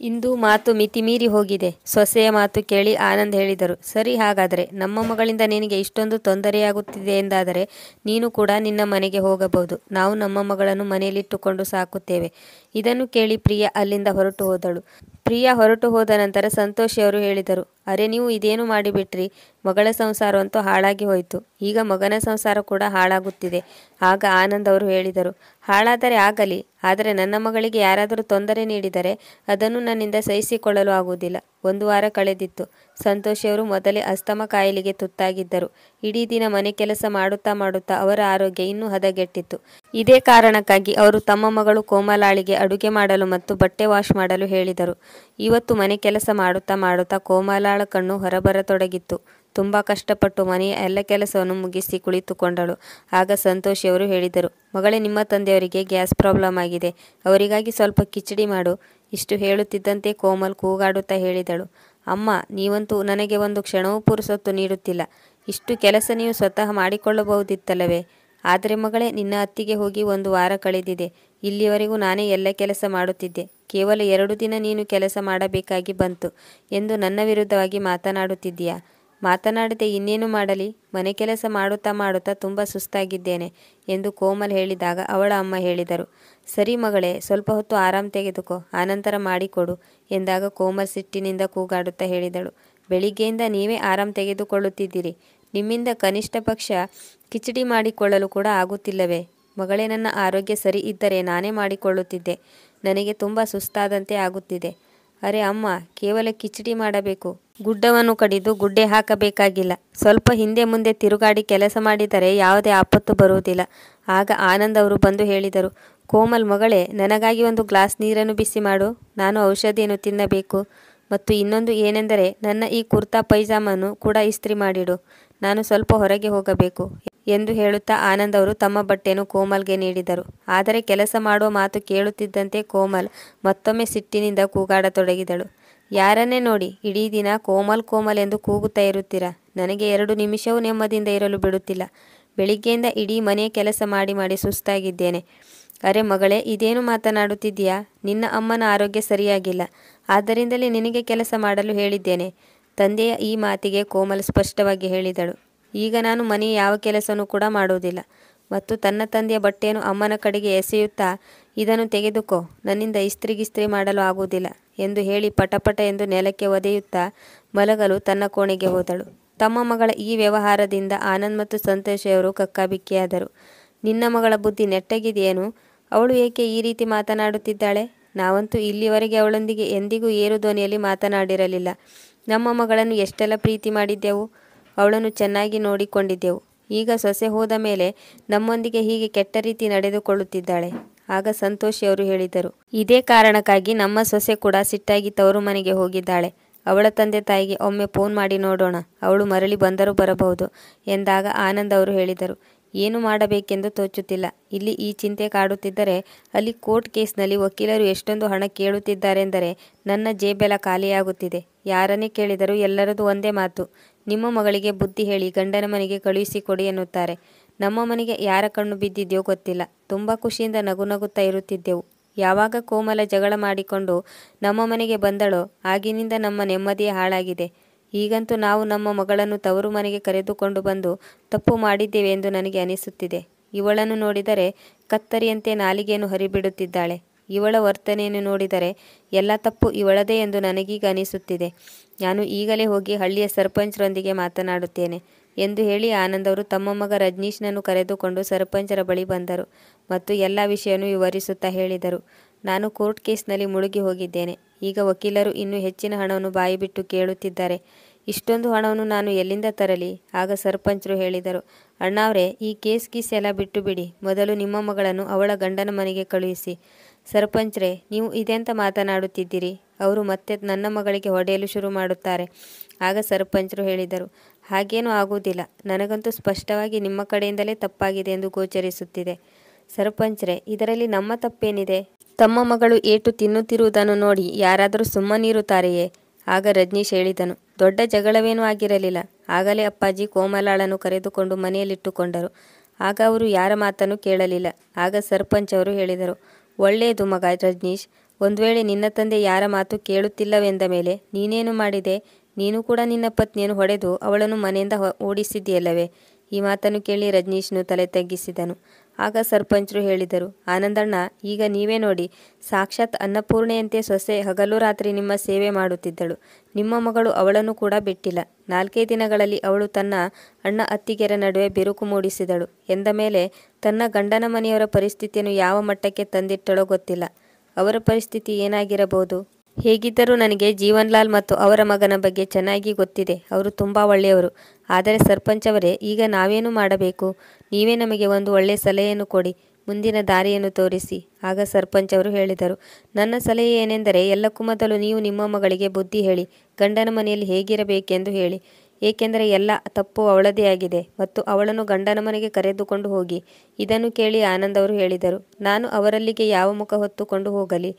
ಇಂದು ಮಾತು ಮಿತಿಮೀರಿ ಹೋಗಿದೆ. ಸೊಸೆಯ ಮಾತು ಕೇಳಿ ಆನಂದ್ ಹೇಳಿದರು. ಸರಿ, ಹಾಗಾದರೆ ನಮ್ಮ ಮಗಳಿಂದ ನಿನಗೆ ಇಷ್ಟೊಂದು ತೊಂದರೆಯಾಗುತ್ತಿದೆ ಎಂದಾದರೆ ನೀನು ಕೂಡ ನಿನ್ನ ಮನೆಗೆ ಹೋಗಬಹುದು. ನಾವು ನಮ್ಮ ಮಗಳನ್ನು ಮನೆಯಲ್ಲಿಟ್ಟುಕೊಂಡು ಸಾಕುತ್ತೇವೆ. ಇದನ್ನು ಕೇಳಿ ಪ್ರಿಯಾ ಅಲ್ಲಿಂದ ಹೊರಟು ಹೋದಳು. ಪ್ರಿಯಾ ಹೊರಟು ಹೋದ ನಂತರ ಸಂತೋಷಿಯವರು ಹೇಳಿದರು, ಅರೆ ನೀವು ಇದೇನು ಮಾಡಿಬಿಟ್ರಿ? ಮಗಳ ಸಂಸಾರವಂತೂ ಹಾಳಾಗಿ ಹೋಯಿತು. ಈಗ ಮಗನ ಸಂಸಾರ ಕೂಡ ಹಾಳಾಗುತ್ತಿದೆ. ಆಗ ಆನಂದ್ ಅವರು ಹೇಳಿದರು, ಹಾಳಾದರೆ ಆಗಲಿ, ಆದರೆ ನನ್ನ ಮಗಳಿಗೆ ಯಾರಾದರೂ ತೊಂದರೆ ನೀಡಿದರೆ ಅದನ್ನು ನನ್ನಿಂದ ಸಹಿಸಿಕೊಳ್ಳಲು ಆಗುವುದಿಲ್ಲ. 1 ವಾರ ಕಳೆದಿತ್ತು. ಸಂತೋಷಿಯವರು ಮೊದಲೇ ಅಸ್ತಮ ಕಾಯಿಲೆಗೆ ತುತ್ತಾಗಿದ್ದರು. ಇಡೀ ದಿನ ಮನೆ ಕೆಲಸ ಮಾಡುತ್ತಾ ಅವರ ಆರೋಗ್ಯ ಇನ್ನೂ ಹದಗೆಟ್ಟಿತ್ತು. ಇದೇ ಕಾರಣಕ್ಕಾಗಿ ಅವರು ತಮ್ಮ ಮಗಳು ಕೋಮಲಾಳಿಗೆ ಅಡುಗೆ ಮಾಡಲು ಮತ್ತು ಬಟ್ಟೆ ವಾಶ್ ಮಾಡಲು ಹೇಳಿದರು. ಇವತ್ತು ಮನೆ ಕೆಲಸ ಮಾಡುತ್ತಾ ಕೋಮಲಾಳ ಕಣ್ಣು ಹೊರಬರತೊಡಗಿತ್ತು. ತುಂಬ ಕಷ್ಟಪಟ್ಟು ಮನೆಯ ಎಲ್ಲ ಕೆಲಸವನ್ನು ಮುಗಿಸಿ ಕುಳಿತುಕೊಂಡಳು. ಆಗ ಸಂತೋಷಿಯವರು ಹೇಳಿದರು, ಮಗಳೇ, ನಿಮ್ಮ ತಂದೆಯವರಿಗೆ ಗ್ಯಾಸ್ ಪ್ರಾಬ್ಲಮ್ ಆಗಿದೆ. ಅವರಿಗಾಗಿ ಸ್ವಲ್ಪ ಕಿಚಡಿ ಮಾಡು. ಇಷ್ಟು ಹೇಳುತ್ತಿದ್ದಂತೆ ಕೋಮಲ್ ಕೂಗಾಡುತ್ತಾ ಹೇಳಿದಳು, ಅಮ್ಮ, ನೀವಂತೂ ನನಗೆ ಒಂದು ಕ್ಷಣವೂ ಪುರುಸೊತ್ತು ನೀಡುತ್ತಿಲ್ಲ. ಇಷ್ಟು ಕೆಲಸ ನೀವು ಸ್ವತಃ ಮಾಡಿಕೊಳ್ಳಬಹುದಿತ್ತಲ್ಲವೇ? ಆದರೆ ಮಗಳೇ, ನಿನ್ನ ಅತ್ತಿಗೆ ಹೋಗಿ 1 ವಾರ ಕಳೆದಿದೆ. ಇಲ್ಲಿವರೆಗೂ ನಾನೇ ಎಲ್ಲ ಕೆಲಸ ಮಾಡುತ್ತಿದ್ದೆ. ಕೇವಲ 2 ದಿನ ನೀನು ಕೆಲಸ ಮಾಡಬೇಕಾಗಿ ಬಂತು ಎಂದು ನನ್ನ ವಿರುದ್ಧವಾಗಿ ಮಾತನಾಡುತ್ತಿದ್ದೀಯಾ? ಮಾತನಾಡದೆ ಇನ್ನೇನು ಮಾಡಲಿ? ಮನೆ ಕೆಲಸ ಮಾಡುತ್ತಾ ತುಂಬ ಸುಸ್ತಾಗಿದ್ದೇನೆ ಎಂದು ಕೋಮಲ್ ಹೇಳಿದಾಗ ಅವಳ ಅಮ್ಮ ಹೇಳಿದರು, ಸರಿ ಮಗಳೇ, ಸ್ವಲ್ಪ ಹೊತ್ತು ಆರಾಮ್ ತೆಗೆದುಕೋ, ಆನಂತರ ಮಾಡಿಕೊಡು ಎಂದಾಗ ಕೋಮಲ್ ಸಿಟ್ಟಿನಿಂದ ಕೂಗಾಡುತ್ತಾ ಹೇಳಿದಳು, ಬೆಳಿಗ್ಗೆಯಿಂದ ನೀವೇ ಆರಾಮ್ ತೆಗೆದುಕೊಳ್ಳುತ್ತಿದ್ದೀರಿ. ನಿಮ್ಮಿಂದ ಕನಿಷ್ಠ ಪಕ್ಷ ಕಿಚಡಿ ಮಾಡಿಕೊಳ್ಳಲು ಕೂಡ ಆಗುತ್ತಿಲ್ಲವೇ? ಮಗಳೇ, ನನ್ನ ಆರೋಗ್ಯ ಸರಿ ಇದ್ದರೆ ನಾನೇ ಮಾಡಿಕೊಳ್ಳುತ್ತಿದ್ದೆ. ನನಗೆ ತುಂಬ ಸುಸ್ತಾದಂತೆ ಆಗುತ್ತಿದೆ. ಅರೆ ಅಮ್ಮ, ಕೇವಲ ಕಿಚಡಿ ಮಾಡಬೇಕು. ಗುಡ್ಡವನ್ನು ಕಡಿದು ಗುಡ್ಡೆ ಹಾಕಬೇಕಾಗಿಲ್ಲ. ಸ್ವಲ್ಪ ಹಿಂದೆ ಮುಂದೆ ತಿರುಗಾಡಿ ಕೆಲಸ ಮಾಡಿದರೆ ಯಾವುದೇ ಆಪತ್ತು ಬರುವುದಿಲ್ಲ. ಆಗ ಆನಂದ್ ಅವರು ಬಂದು ಹೇಳಿದರು, ಕೋಮಲ್ ಮಗಳೇ, ನನಗಾಗಿ 1 ಗ್ಲಾಸ್ ನೀರನ್ನು ಬಿಸಿ ಮಾಡು. ನಾನು ಔಷಧಿಯನ್ನು ತಿನ್ನಬೇಕು. ಮತ್ತು ಇನ್ನೊಂದು ಏನೆಂದರೆ ನನ್ನ ಈ ಕುರ್ತಾ ಪೈಜಾಮನ್ನು ಕೂಡ ಇಸ್ತ್ರಿ ಮಾಡಿಡು. ನಾನು ಸ್ವಲ್ಪ ಹೊರಗೆ ಹೋಗಬೇಕು ಎಂದು ಹೇಳುತ್ತಾ ಆನಂದ್ ಅವರು ತಮ್ಮ ಬಟ್ಟೆಯನ್ನು ಕೋಮಲ್ಗೆ ನೀಡಿದರು. ಆದರೆ ಕೆಲಸ ಮಾಡುವ ಮಾತು ಕೇಳುತ್ತಿದ್ದಂತೆ ಕೋಮಲ್ ಮತ್ತೊಮ್ಮೆ ಸಿಟ್ಟಿನಿಂದ ಕೂಗಾಡತೊಡಗಿದಳು. ಯಾರನ್ನೇ ನೋಡಿ ಇಡೀ ದಿನ ಕೋಮಲ್ ಎಂದು ಕೂಗುತ್ತಾ ಇರುತ್ತೀರಾ? ನನಗೆ 2 ನಿಮಿಷವೂ ನೆಮ್ಮದಿಯಿಂದ ಇರಲು ಬಿಡುತ್ತಿಲ್ಲ. ಬೆಳಿಗ್ಗೆಯಿಂದ ಇಡೀ ಮನೆಯ ಕೆಲಸ ಮಾಡಿ ಸುಸ್ತಾಗಿದ್ದೇನೆ. ಅರೆ ಮಗಳೇ, ಇದೇನು ಮಾತನಾಡುತ್ತಿದ್ದೀಯಾ? ನಿನ್ನ ಅಮ್ಮನ ಆರೋಗ್ಯ ಸರಿಯಾಗಿಲ್ಲ. ಆದ್ದರಿಂದಲೇ ನಿನಗೆ ಕೆಲಸ ಮಾಡಲು ಹೇಳಿದ್ದೇನೆ. ತಂದೆಯ ಈ ಮಾತಿಗೆ ಕೋಮಲ್ ಸ್ಪಷ್ಟವಾಗಿ ಹೇಳಿದಳು, ಈಗ ನಾನು ಮನೆಯ ಯಾವ ಕೆಲಸನೂ ಕೂಡ ಮಾಡುವುದಿಲ್ಲ. ಮತ್ತು ತನ್ನ ತಂದೆಯ ಬಟ್ಟೆಯನ್ನು ಅಮ್ಮನ ಕಡೆಗೆ ಎಸೆಯುತ್ತಾ, ಇದನ್ನು ತೆಗೆದುಕೋ, ನನ್ನಿಂದ ಇಸ್ತ್ರಿ ಮಾಡಲು ಆಗುವುದಿಲ್ಲ ಎಂದು ಹೇಳಿ ಪಟಪಟ ಎಂದು ನೆಲಕ್ಕೆ ಒದೆಯುತ್ತಾ ಮಲಗಲು ತನ್ನ ಕೋಣೆಗೆ ಹೋದಳು. ತಮ್ಮ ಮಗಳ ಈ ವ್ಯವಹಾರದಿಂದ ಆನಂದ್ ಮತ್ತು ಸಂತೋಷಿಯವರು ಕಕ್ಕಾಬಿಕ್ಕಿಯಾದರು. ನಿನ್ನ ಮಗಳ ಬುದ್ಧಿ ನೆಟ್ಟಗಿದೆಯೇನು? ಅವಳು ಏಕೆ ಈ ರೀತಿ ಮಾತನಾಡುತ್ತಿದ್ದಾಳೆ? ನಾವಂತೂ ಇಲ್ಲಿವರೆಗೆ ಅವಳೊಂದಿಗೆ ಎಂದಿಗೂ ಏರು ಧ್ವನಿಯಲ್ಲಿ ಮಾತನಾಡಿರಲಿಲ್ಲ. ನಮ್ಮ ಮಗಳನ್ನು ಎಷ್ಟೆಲ್ಲ ಪ್ರೀತಿ ಮಾಡಿದ್ದೆವು. ಅವಳನ್ನು ಚೆನ್ನಾಗಿ ನೋಡಿಕೊಂಡಿದ್ದೆವು. ಈಗ ಸೊಸೆ ಹೋದ ಮೇಲೆ ನಮ್ಮೊಂದಿಗೆ ಹೀಗೆ ಕೆಟ್ಟ ರೀತಿ ನಡೆದುಕೊಳ್ಳುತ್ತಿದ್ದಾಳೆ. ಆಗ ಸಂತೋಷಿಯವರು ಹೇಳಿದರು, ಇದೇ ಕಾರಣಕ್ಕಾಗಿ ನಮ್ಮ ಸೊಸೆ ಕೂಡ ಸಿಟ್ಟಾಗಿ ತವರು ಮನೆಗೆ ಹೋಗಿದ್ದಾಳೆ. ಅವಳ ತಂದೆ ತಾಯಿಗೆ ಒಮ್ಮೆ ಫೋನ್ ಮಾಡಿ ನೋಡೋಣ, ಅವಳು ಮರಳಿ ಬಂದರೂ ಬರಬಹುದು ಎಂದಾಗ ಆನಂದ್ ಅವರು ಹೇಳಿದರು, ಏನು ಮಾಡಬೇಕೆಂದು ತೋಚುತ್ತಿಲ್ಲ. ಇಲ್ಲಿ ಈ ಚಿಂತೆ ಕಾಡುತ್ತಿದ್ದರೆ ಅಲ್ಲಿ ಕೋರ್ಟ್ ಕೇಸ್ನಲ್ಲಿ ವಕೀಲರು ಎಷ್ಟೊಂದು ಹಣ ಕೇಳುತ್ತಿದ್ದಾರೆಂದರೆ ನನ್ನ ಜೇಬೆಲ್ಲ ಖಾಲಿಯಾಗುತ್ತಿದೆ. ಯಾರನ್ನೇ ಕೇಳಿದರೂ ಎಲ್ಲರದು ಒಂದೇ ಮಾತು, ನಿಮ್ಮ ಮಗಳಿಗೆ ಬುದ್ಧಿ ಹೇಳಿ ಗಂಡನ ಮನೆಗೆ ಕಳುಹಿಸಿಕೊಡಿ ಎನ್ನುತ್ತಾರೆ. ನಮ್ಮ ಮನೆಗೆ ಯಾರ ಕಣ್ಣು ಬಿದ್ದಿದೆಯೋ ಗೊತ್ತಿಲ್ಲ. ತುಂಬ ಖುಷಿಯಿಂದ ನಗುತ್ತಾ ಇರುತ್ತಿದ್ದೆವು. ಯಾವಾಗ ಕೋಮಲ ಜಗಳ ಮಾಡಿಕೊಂಡು ನಮ್ಮ ಮನೆಗೆ ಬಂದಳೋ ಆಗಿನಿಂದ ನಮ್ಮ ನೆಮ್ಮದಿಯೇ ಹಾಳಾಗಿದೆ. ಈಗಂತೂ ನಾವು ನಮ್ಮ ಮಗಳನ್ನು ತವರು ಮನೆಗೆ ಕರೆದುಕೊಂಡು ಬಂದು ತಪ್ಪು ಮಾಡಿದ್ದೇವೆ ಎಂದು ನನಗೆ ಅನಿಸುತ್ತಿದೆ. ಇವಳನ್ನು ನೋಡಿದರೆ ಕತ್ತರಿಯಂತೆ ನಾಲಿಗೆಯನ್ನು ಹರಿಬಿಡುತ್ತಿದ್ದಾಳೆ. ಇವಳ ವರ್ತನೆಯನ್ನು ನೋಡಿದರೆ ಎಲ್ಲ ತಪ್ಪು ಇವಳದೇ ಎಂದು ನನಗೀಗ ಅನಿಸುತ್ತಿದೆ. ನಾನು ಈಗಲೇ ಹೋಗಿ ಹಳ್ಳಿಯ ಸರ್ಪಂಚ್ರೊಂದಿಗೆ ಮಾತನಾಡುತ್ತೇನೆ ಎಂದು ಹೇಳಿ ಆನಂದ್ ಅವರು ತಮ್ಮ ಮಗ ರಜನೀಶ್ನನ್ನು ಕರೆದುಕೊಂಡು ಸರ್ಪಂಚರ ಬಳಿ ಬಂದರು ಮತ್ತು ಎಲ್ಲ ವಿಷಯವನ್ನು ವಿವರಿಸುತ್ತಾ ಹೇಳಿದರು, ನಾನು ಕೋರ್ಟ್ ಕೇಸ್ನಲ್ಲಿ ಮುಳುಗಿ ಹೋಗಿದ್ದೇನೆ. ಈಗ ವಕೀಲರು ಇನ್ನೂ ಹೆಚ್ಚಿನ ಹಣವನ್ನು ಬಾಯಿಬಿಟ್ಟು ಕೇಳುತ್ತಿದ್ದಾರೆ. ಇಷ್ಟೊಂದು ಹಣವನ್ನು ನಾನು ಎಲ್ಲಿಂದ ತರಲಿ? ಆಗ ಸರ್ಪಂಚರು ಹೇಳಿದರು, ಅಣ್ಣಾವ್ರೆ, ಈ ಕೇಸ್ ಎಲ್ಲ ಬಿಟ್ಟು ಬಿಡಿ. ಮೊದಲು ನಿಮ್ಮ ಮಗಳನ್ನು ಅವಳ ಗಂಡನ ಮನೆಗೆ ಕಳುಹಿಸಿ. ಸರ್ಪಂಚ್ರೇ, ನೀವು ಇದೆಂತ ಮಾತನಾಡುತ್ತಿದ್ದೀರಿ? ಅವರು ಮತ್ತೆ ನನ್ನ ಮಗಳಿಗೆ ಹೊಡೆಯಲು ಶುರು ಮಾಡುತ್ತಾರೆ. ಆಗ ಸರ್ಪಂಚರು ಹೇಳಿದರು, ಹಾಗೇನೂ ಆಗುವುದಿಲ್ಲ. ನನಗಂತೂ ಸ್ಪಷ್ಟವಾಗಿ ನಿಮ್ಮ ಕಡೆಯಿಂದಲೇ ತಪ್ಪಾಗಿದೆ ಎಂದು ಗೋಚರಿಸುತ್ತಿದೆ. ಸರ್ಪಂಚ್ರೇ, ಇದರಲ್ಲಿ ನಮ್ಮ ತಪ್ಪೇನಿದೆ? ತಮ್ಮ ಮಗಳು ಏಟು ತಿನ್ನುತ್ತಿರುವುದನ್ನು ನೋಡಿ ಯಾರಾದರೂ ಸುಮ್ಮನಿರುತ್ತಾರೆಯೇ? ಆಗ ರಜನೀಶ್ ಹೇಳಿದನು, ದೊಡ್ಡ ಜಗಳವೇನೂ ಆಗಿರಲಿಲ್ಲ. ಆಗಲೇ ಅಪ್ಪಾಜಿ ಕೋಮಲಾಳನ್ನು ಕರೆದುಕೊಂಡು ಮನೆಯಲ್ಲಿಟ್ಟುಕೊಂಡರು. ಆಗ ಅವರು ಯಾರ ಮಾತನ್ನು ಕೇಳಲಿಲ್ಲ. ಆಗ ಸರ್ಪಂಚ್ ಅವರು ಹೇಳಿದರು, ಒಳ್ಳೆಯದು ಮಗ ರಜನೀಶ್, ಒಂದು ವೇಳೆ ನಿನ್ನ ತಂದೆ ಯಾರ ಮಾತು ಕೇಳುತ್ತಿಲ್ಲವೆಂದ ಮೇಲೆ ನೀನೇನು ಮಾಡಿದೆ? ನೀನು ಕೂಡ ನಿನ್ನ ಪತ್ನಿಯನ್ನು ಹೊಡೆದು ಅವಳನ್ನು ಮನೆಯಿಂದ ಓಡಿಸಿದ್ದೀಯಲ್ಲವೇ? ಈ ಮಾತನ್ನು ಕೇಳಿ ರಜನೀಶ್ನು ತಲೆ ತಗ್ಗಿಸಿದನು. ಆಗ ಸರ್ಪಂಚರು ಹೇಳಿದರು, ಆನಂದಣ್ಣ, ಈಗ ನೀವೇ ನೋಡಿ, ಸಾಕ್ಷಾತ್ ಅನ್ನಪೂರ್ಣೆಯಂತೆ ಸೊಸೆ ಹಗಲು ರಾತ್ರಿ ನಿಮ್ಮ ಸೇವೆ ಮಾಡುತ್ತಿದ್ದಳು. ನಿಮ್ಮ ಮಗಳು ಅವಳನ್ನು ಕೂಡ ಬಿಟ್ಟಿಲ್ಲ. 4 ದಿನಗಳಲ್ಲಿ ಅವಳು ತನ್ನ ಅಣ್ಣ ಅತ್ತಿಗೆಯರ ನಡುವೆ ಬಿರುಕು ಮೂಡಿಸಿದಳು ಎಂದ ಮೇಲೆ ತನ್ನ ಗಂಡನ ಮನೆಯವರ ಪರಿಸ್ಥಿತಿಯನ್ನು ಯಾವ ಮಟ್ಟಕ್ಕೆ ತಂದಿಟ್ಟಳೋ ಗೊತ್ತಿಲ್ಲ. ಅವರ ಪರಿಸ್ಥಿತಿ ಏನಾಗಿರಬಹುದು? ಹೇಗಿದ್ದರೂ ನನಗೆ ಜೀವನ್ಲಾಲ್ ಮತ್ತು ಅವರ ಮಗನ ಬಗ್ಗೆ ಚೆನ್ನಾಗಿ ಗೊತ್ತಿದೆ. ಅವರು ತುಂಬ ಒಳ್ಳೆಯವರು. ಆದರೆ ಸರ್ಪಂಚ್ ಅವರೇ, ಈಗ ನಾವೇನು ಮಾಡಬೇಕು? ನೀವೇ ನಮಗೆ ಒಂದು ಒಳ್ಳೆಯ ಸಲಹೆಯನ್ನು ಕೊಡಿ, ಮುಂದಿನ ದಾರಿಯನ್ನು ತೋರಿಸಿ. ಆಗ ಸರ್ಪಂಚ್ ಅವರು ಹೇಳಿದರು, ನನ್ನ ಸಲಹೆ ಏನೆಂದರೆ, ಎಲ್ಲಕ್ಕೂ ಮೊದಲು ನೀವು ನಿಮ್ಮ ಮಗಳಿಗೆ ಬುದ್ಧಿ ಹೇಳಿ, ಗಂಡನ ಮನೆಯಲ್ಲಿ ಹೇಗಿರಬೇಕೆಂದು ಹೇಳಿ. ಏಕೆಂದರೆ ಎಲ್ಲ ತಪ್ಪು ಅವಳದೇ ಆಗಿದೆ ಮತ್ತು ಅವಳನ್ನು ಗಂಡನ ಮನೆಗೆ ಕರೆದುಕೊಂಡು ಹೋಗಿ. ಇದನ್ನು ಕೇಳಿ ಆನಂದ್ ಅವರು ಹೇಳಿದರು, ನಾನು ಅವರಲ್ಲಿಗೆ ಯಾವ ಮುಖ ಹೊತ್ತುಕೊಂಡು ಹೋಗಲಿ?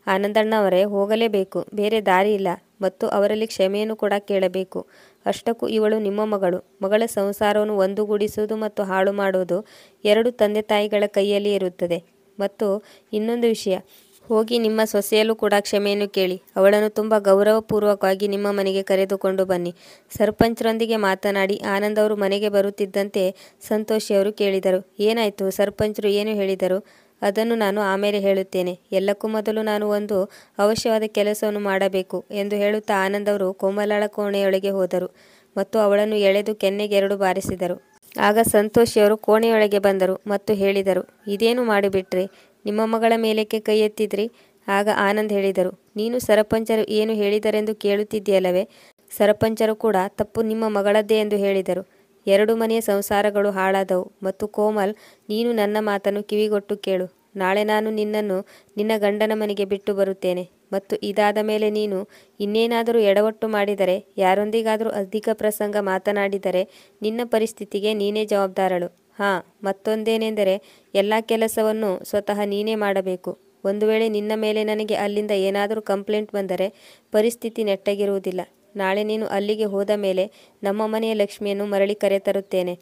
ಆನಂದಣ್ಣ ಅವರೇ, ಹೋಗಲೇಬೇಕು, ಬೇರೆ ದಾರಿ ಇಲ್ಲ. ಮತ್ತು ಅವರಲ್ಲಿ ಕ್ಷಮೆಯನ್ನು ಕೂಡ ಕೇಳಬೇಕು. ಅಷ್ಟಕ್ಕೂ ಇವಳು ನಿಮ್ಮ ಮಗಳು. ಮಗಳ ಸಂಸಾರವನ್ನು ಒಂದುಗೂಡಿಸುವುದು ಮತ್ತು ಹಾಳು ಮಾಡುವುದು 2 ತಂದೆ ತಾಯಿಗಳ ಕೈಯಲ್ಲಿ ಇರುತ್ತದೆ. ಮತ್ತು ಇನ್ನೊಂದು ವಿಷಯ, ಹೋಗಿ ನಿಮ್ಮ ಸೊಸೆಯಲ್ಲೂ ಕೂಡ ಕ್ಷಮೆಯನ್ನು ಕೇಳಿ. ಅವಳನ್ನು ತುಂಬ ಗೌರವಪೂರ್ವಕವಾಗಿ ನಿಮ್ಮ ಮನೆಗೆ ಕರೆದುಕೊಂಡು ಬನ್ನಿ. ಸರ್ಪಂಚ್ರೊಂದಿಗೆ ಮಾತನಾಡಿ ಆನಂದ್ ಅವರು ಮನೆಗೆ ಬರುತ್ತಿದ್ದಂತೆ ಸಂತೋಷಿಯವರು ಕೇಳಿದರು, ಏನಾಯಿತು? ಸರ್ಪಂಚರು ಏನು ಹೇಳಿದರು? ಅದನ್ನು ನಾನು ಆಮೇಲೆ ಹೇಳುತ್ತೇನೆ. ಎಲ್ಲಕ್ಕೂ ಮೊದಲು ನಾನು ಒಂದು ಅವಶ್ಯವಾದ ಕೆಲಸವನ್ನು ಮಾಡಬೇಕು ಎಂದು ಹೇಳುತ್ತಾ ಆನಂದ್ ಅವರು ಕೋಮಲಾಳ ಕೋಣೆಯೊಳಗೆ ಹೋದರು ಮತ್ತು ಅವಳನ್ನು ಎಳೆದು ಕೆನ್ನೆಗೆ 2 ಬಾರಿಸಿದರು. ಆಗ ಸಂತೋಷಿಯವರು ಕೋಣೆಯೊಳಗೆ ಬಂದರು ಮತ್ತು ಹೇಳಿದರು, ಇದೇನು ಮಾಡಿಬಿಟ್ರಿ? ನಿಮ್ಮ ಮಗಳ ಮೇಲಕ್ಕೆ ಕೈ ಎತ್ತಿದ್ರಿ? ಆಗ ಆನಂದ್ ಹೇಳಿದರು, ನೀನು ಸರಪಂಚರು ಏನು ಹೇಳಿದರೆಂದು ಕೇಳುತ್ತಿದ್ದೀಯಲ್ಲವೇ? ಸರಪಂಚರು ಕೂಡ ತಪ್ಪು ನಿಮ್ಮ ಮಗಳದ್ದೇ ಎಂದು ಹೇಳಿದರು. 2 ಮನೆಯ ಸಂಸಾರಗಳು ಹಾಳಾದವು. ಮತ್ತು ಕೋಮಲ್, ನೀನು ನನ್ನ ಮಾತನ್ನು ಕಿವಿಗೊಟ್ಟು ಕೇಳು. ನಾಳೆ ನಾನು ನಿನ್ನನ್ನು ನಿನ್ನ ಗಂಡನ ಮನೆಗೆ ಬಿಟ್ಟು ಬರುತ್ತೇನೆ. ಮತ್ತು ಇದಾದ ಮೇಲೆ ನೀನು ಇನ್ನೇನಾದರೂ ಎಡವಟ್ಟು ಮಾಡಿದರೆ, ಯಾರೊಂದಿಗಾದರೂ ಅಧಿಕ ಪ್ರಸಂಗ ಮಾತನಾಡಿದರೆ ನಿನ್ನ ಪರಿಸ್ಥಿತಿಗೆ ನೀನೇ ಜವಾಬ್ದಾರಳು. ಹಾಂ, ಮತ್ತೊಂದೇನೆಂದರೆ, ಎಲ್ಲ ಕೆಲಸವನ್ನು ಸ್ವತಃ ನೀನೇ ಮಾಡಬೇಕು. ಒಂದು ವೇಳೆ ನಿನ್ನ ಮೇಲೆ ನನಗೆ ಅಲ್ಲಿಂದ ಏನಾದರೂ ಕಂಪ್ಲೇಂಟ್ ಬಂದರೆ ಪರಿಸ್ಥಿತಿ ನೆಟ್ಟಗಿರುವುದಿಲ್ಲ. ನಾಳೆ ನೀನು ಅಲ್ಲಿಗೆ ಹೋದ ಮೇಲೆ ನಮ್ಮ ಮನೆಯ ಲಕ್ಷ್ಮಿಯನ್ನು ಮರಳಿ ಕರೆತರುತ್ತೇನೆ.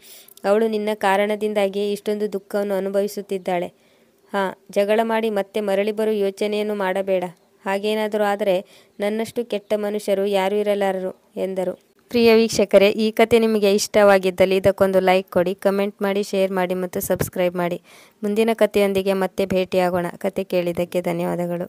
ಅವಳು ನಿನ್ನ ಕಾರಣದಿಂದಾಗಿಯೇ ಇಷ್ಟೊಂದು ದುಃಖವನ್ನು ಅನುಭವಿಸುತ್ತಿದ್ದಾಳೆ. ಹಾಂ, ಜಗಳ ಮಾಡಿ ಮತ್ತೆ ಮರಳಿ ಬರೋ ಯೋಚನೆಯನ್ನು ಮಾಡಬೇಡ. ಹಾಗೇನಾದರೂ ಆದರೆ ನನ್ನಷ್ಟು ಕೆಟ್ಟ ಮನುಷ್ಯರು ಯಾರೂ ಇರಲಾರರು ಎಂದರು. ಪ್ರಿಯ ವೀಕ್ಷಕರೇ, ಈ ಕತೆ ನಿಮಗೆ ಇಷ್ಟವಾಗಿದ್ದಲ್ಲಿ ಇದಕ್ಕೊಂದು ಲೈಕ್ ಕೊಡಿ, ಕಮೆಂಟ್ ಮಾಡಿ, ಶೇರ್ ಮಾಡಿ ಮತ್ತು ಸಬ್ಸ್ಕ್ರೈಬ್ ಮಾಡಿ. ಮುಂದಿನ ಕಥೆಯೊಂದಿಗೆ ಮತ್ತೆ ಭೇಟಿಯಾಗೋಣ. ಕತೆ ಕೇಳಿದ್ದಕ್ಕೆ ಧನ್ಯವಾದಗಳು.